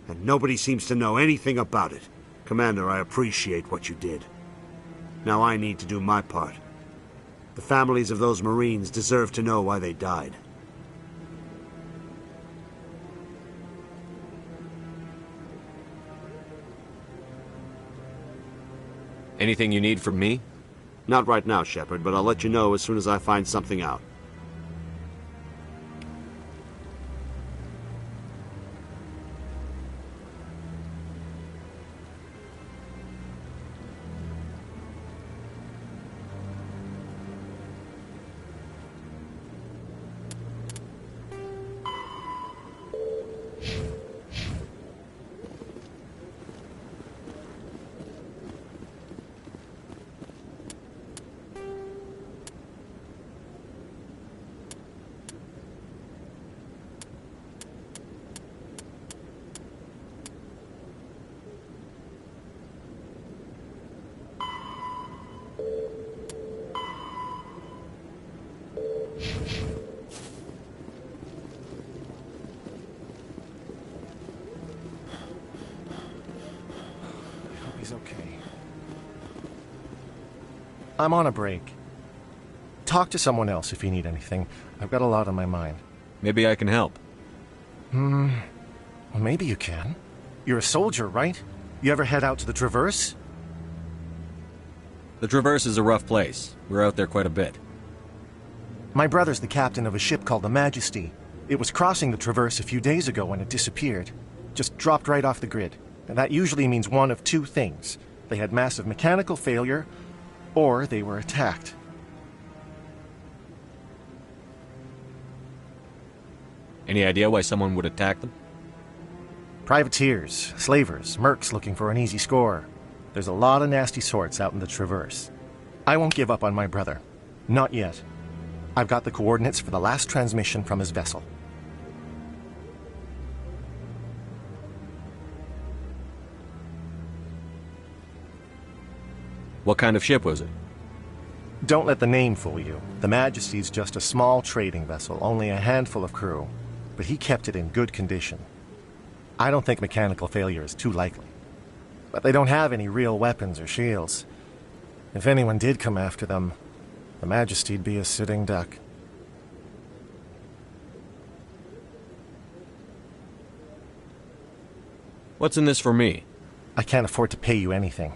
and nobody seems to know anything about it. Commander, I appreciate what you did. Now I need to do my part. The families of those Marines deserve to know why they died. Anything you need from me? Not right now, Shepard, but I'll let you know as soon as I find something out. Everything's okay. I'm on a break. Talk to someone else if you need anything. I've got a lot on my mind. Maybe I can help. Well, maybe you can. You're a soldier, right? You ever head out to the Traverse? The Traverse is a rough place. We're out there quite a bit. My brother's the captain of a ship called the Majesty. It was crossing the Traverse a few days ago when it disappeared. Just dropped right off the grid. And that usually means one of two things. They had massive mechanical failure, or they were attacked. Any idea why someone would attack them? Privateers, slavers, mercs looking for an easy score. There's a lot of nasty sorts out in the Traverse. I won't give up on my brother. Not yet. I've got the coordinates for the last transmission from his vessel. What kind of ship was it? Don't let the name fool you. The Majesty's just a small trading vessel, only a handful of crew. But he kept it in good condition. I don't think mechanical failure is too likely. But they don't have any real weapons or shields. If anyone did come after them, the Majesty'd be a sitting duck. What's in this for me? I can't afford to pay you anything.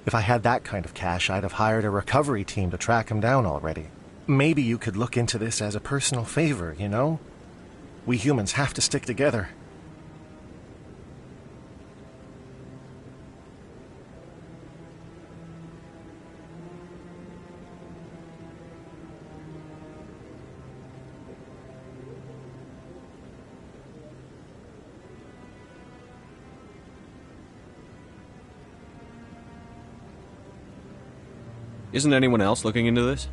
If I had that kind of cash, I'd have hired a recovery team to track him down already. Maybe you could look into this as a personal favor, you know? We humans have to stick together. Isn't anyone else looking into this?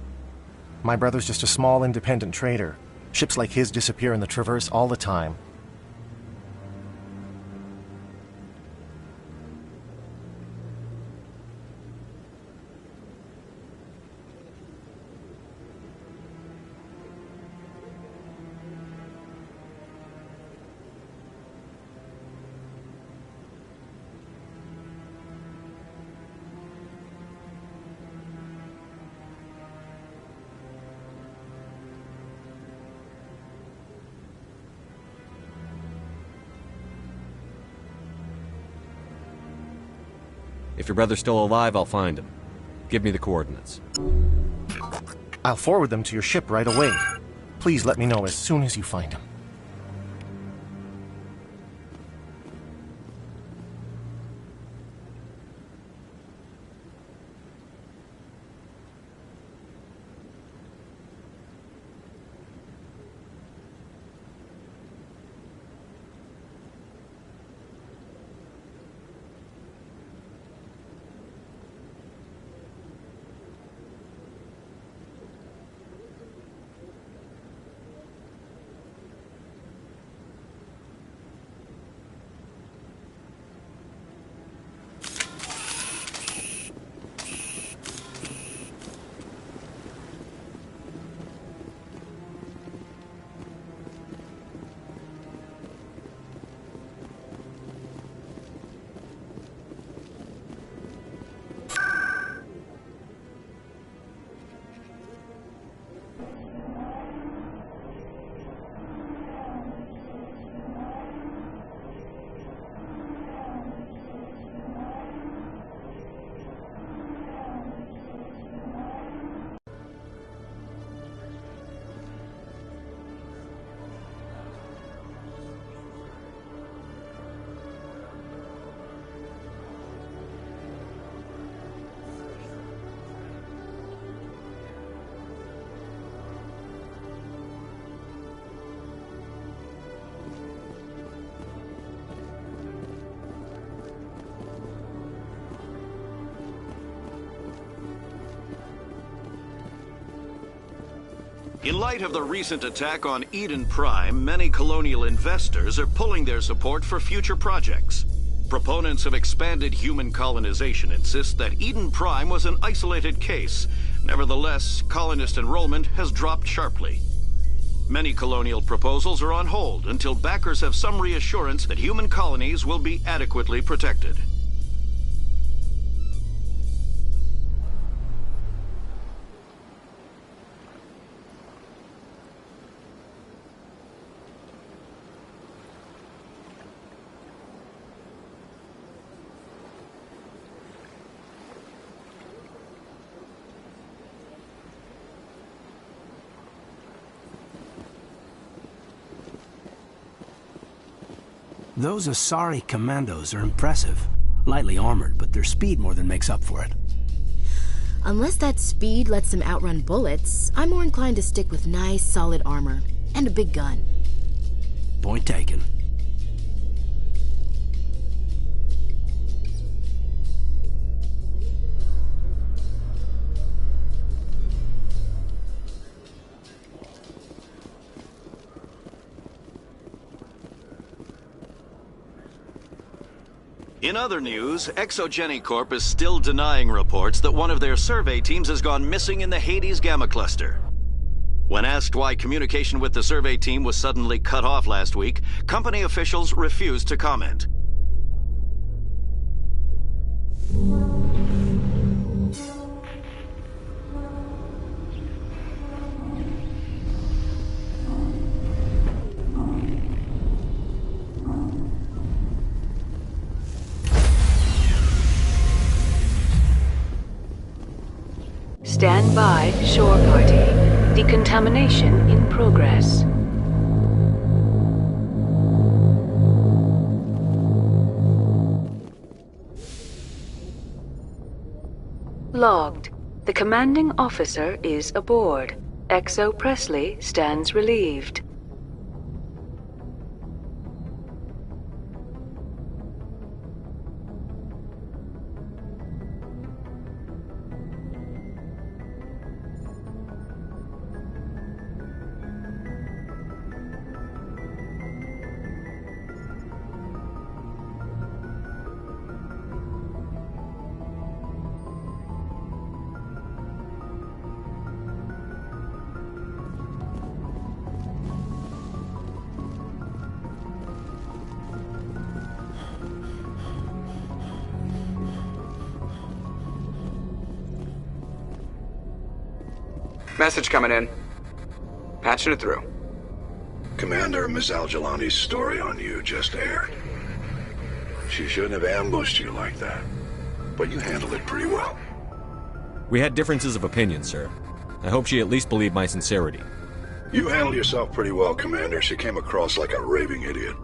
My brother's just a small independent trader. Ships like his disappear in the Traverse all the time. If your brother's still alive, I'll find him. Give me the coordinates. I'll forward them to your ship right away. Please let me know as soon as you find him. In light of the recent attack on Eden Prime, many colonial investors are pulling their support for future projects. Proponents of expanded human colonization insist that Eden Prime was an isolated case. Nevertheless, colonist enrollment has dropped sharply. Many colonial proposals are on hold until backers have some reassurance that human colonies will be adequately protected. Those Asari commandos are impressive. Lightly armored, but their speed more than makes up for it. Unless that speed lets them outrun bullets, I'm more inclined to stick with nice, solid armor. And a big gun. Point taken. In other news, Exogeny Corp is still denying reports that one of their survey teams has gone missing in the Hades Gamma Cluster. When asked why communication with the survey team was suddenly cut off last week, company officials refused to comment. Stand by, shore party. Decontamination in progress. Logged. The commanding officer is aboard. Exo Presley stands relieved. Message coming in. Patching it through. Commander, Miss Al-Jalani's story on you just aired. She shouldn't have ambushed you like that, but you handled it pretty well. We had differences of opinion, sir. I hope she at least believed my sincerity. You handled yourself pretty well, Commander. She came across like a raving idiot.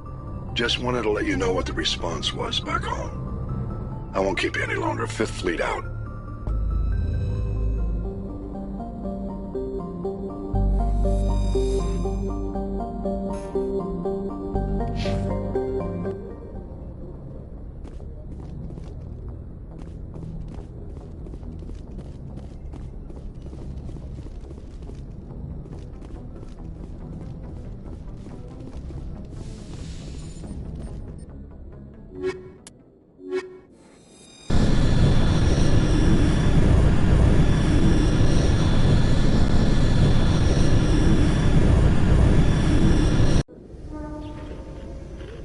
Just wanted to let you know what the response was back home. I won't keep you any longer. Fifth Fleet out.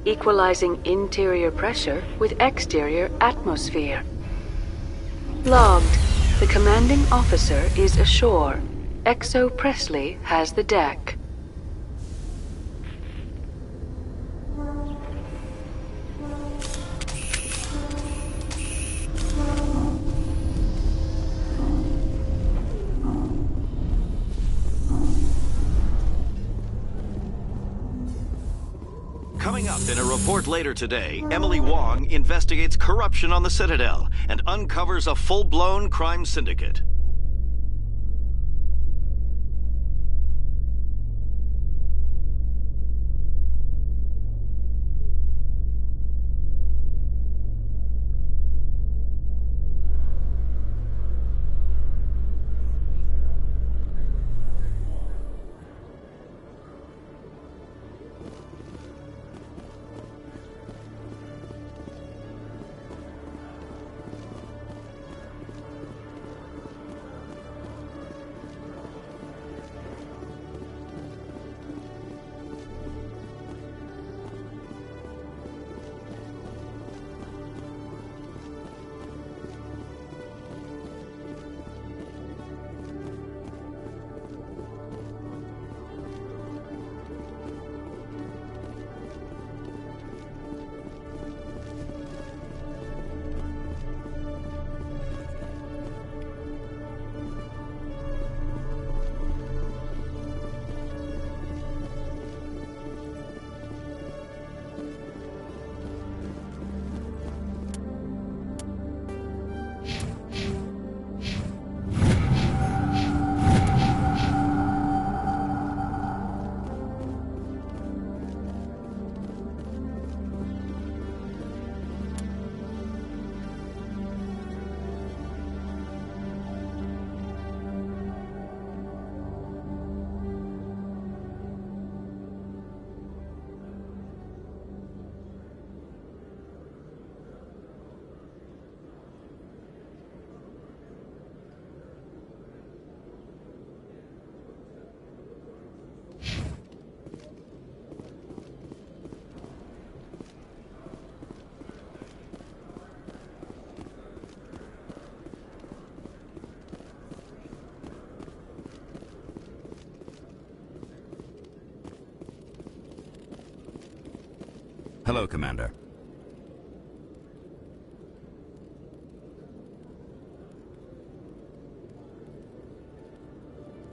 Equalizing interior pressure with exterior atmosphere. Logged. The commanding officer is ashore. Exo Presley has the deck. Coming up in a report later today, Emily Wong investigates corruption on the Citadel and uncovers a full-blown crime syndicate. Hello, Commander.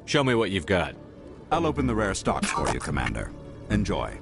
Show me what you've got. I'll open the rare stocks for you, Commander. Enjoy.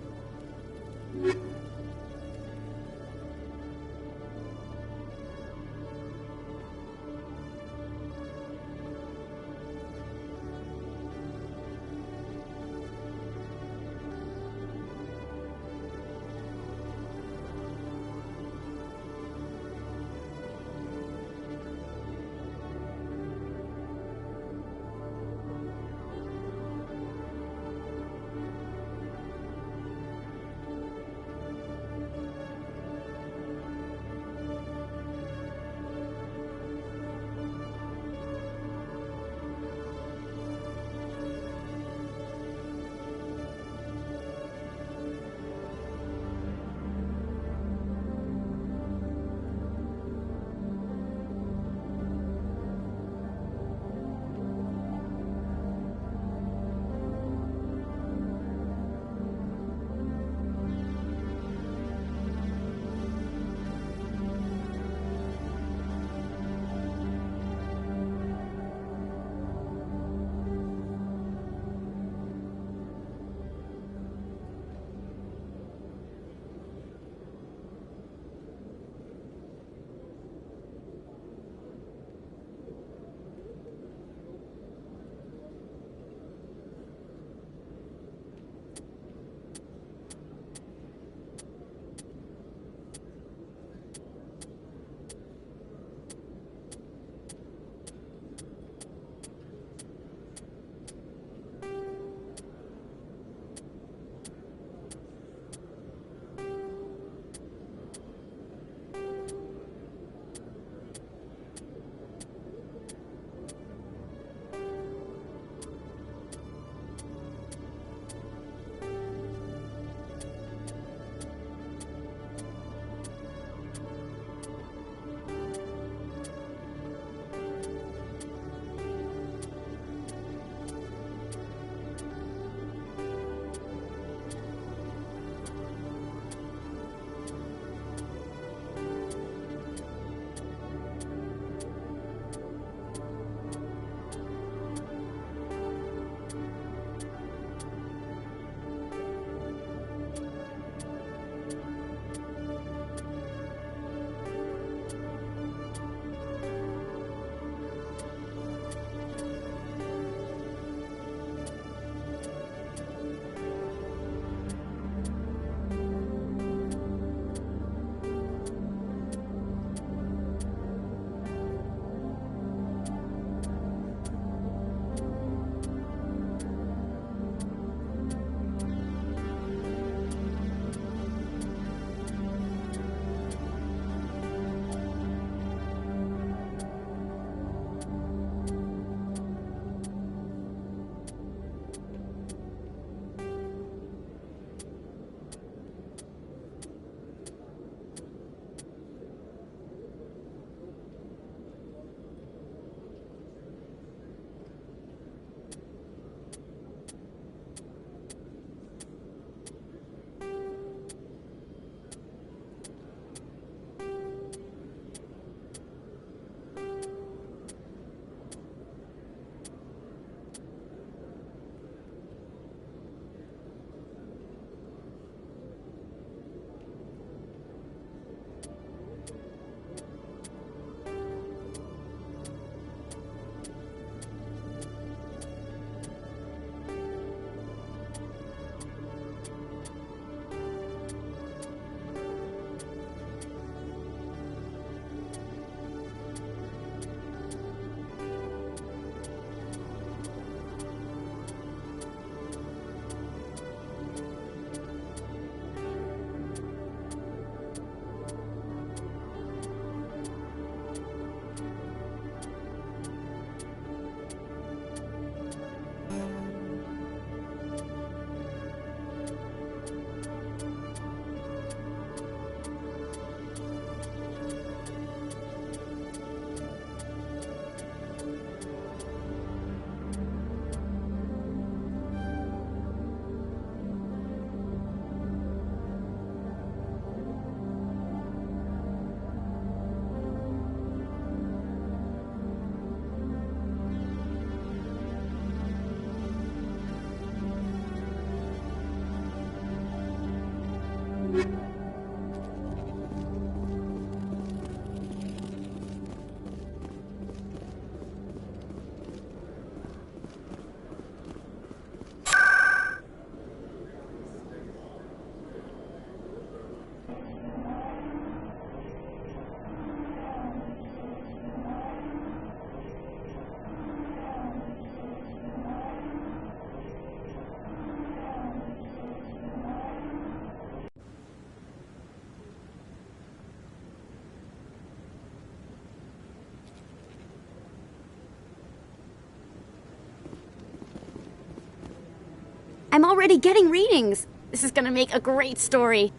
I'm already getting readings. This is gonna make a great story.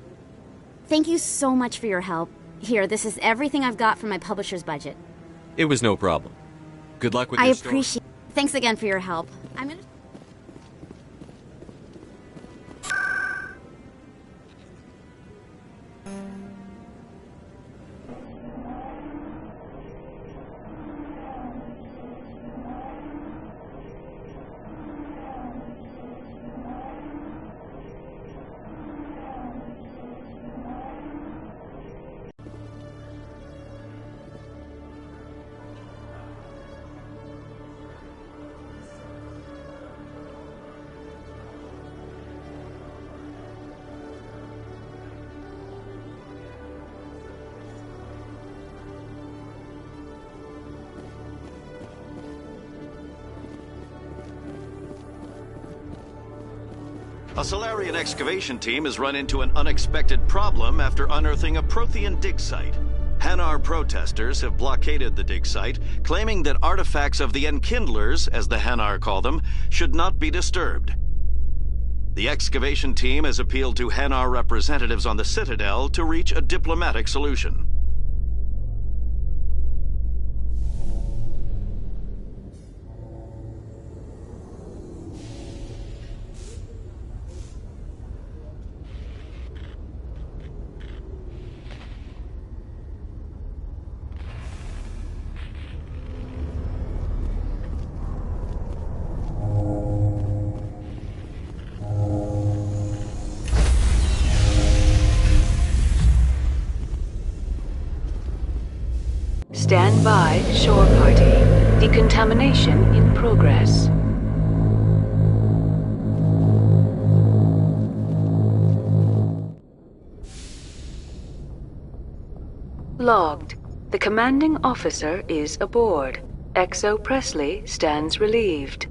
Thank you so much for your help. Here, this is everything I've got from my publisher's budget. It was no problem. Good luck with I your story. appreciate it. Thanks again for your help. I'm gonna... A Solarian excavation team has run into an unexpected problem after unearthing a Prothean dig site. Hanar protesters have blockaded the dig site, claiming that artifacts of the Enkindlers, as the Hanar call them, should not be disturbed. The excavation team has appealed to Hanar representatives on the Citadel to reach a diplomatic solution. Stand by, shore party. Decontamination in progress. Logged. The commanding officer is aboard. XO Presley stands relieved.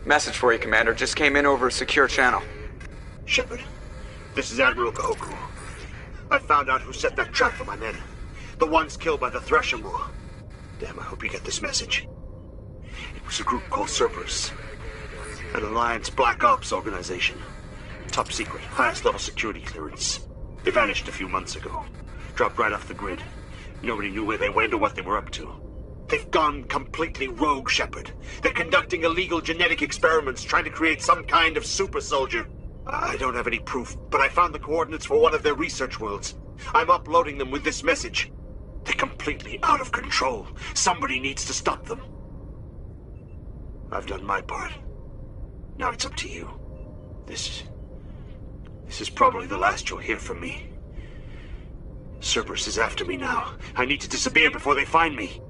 Message for you, Commander. Just came in over a secure channel. Shepard, this is Admiral Kahoku. I found out who set that trap for my men. The ones killed by the Thresher Moor. Damn, I hope you get this message. It was a group called Cerberus. An Alliance Black Ops organization. Top secret, highest level security clearance. They vanished a few months ago. Dropped right off the grid. Nobody knew where they went or what they were up to. They've gone completely rogue, Shepard. They're conducting illegal genetic experiments, trying to create some kind of super soldier. I don't have any proof, but I found the coordinates for one of their research worlds. I'm uploading them with this message. They're completely out of control. Somebody needs to stop them. I've done my part. Now it's up to you. This is probably the last you'll hear from me. Cerberus is after me now. I need to disappear before they find me.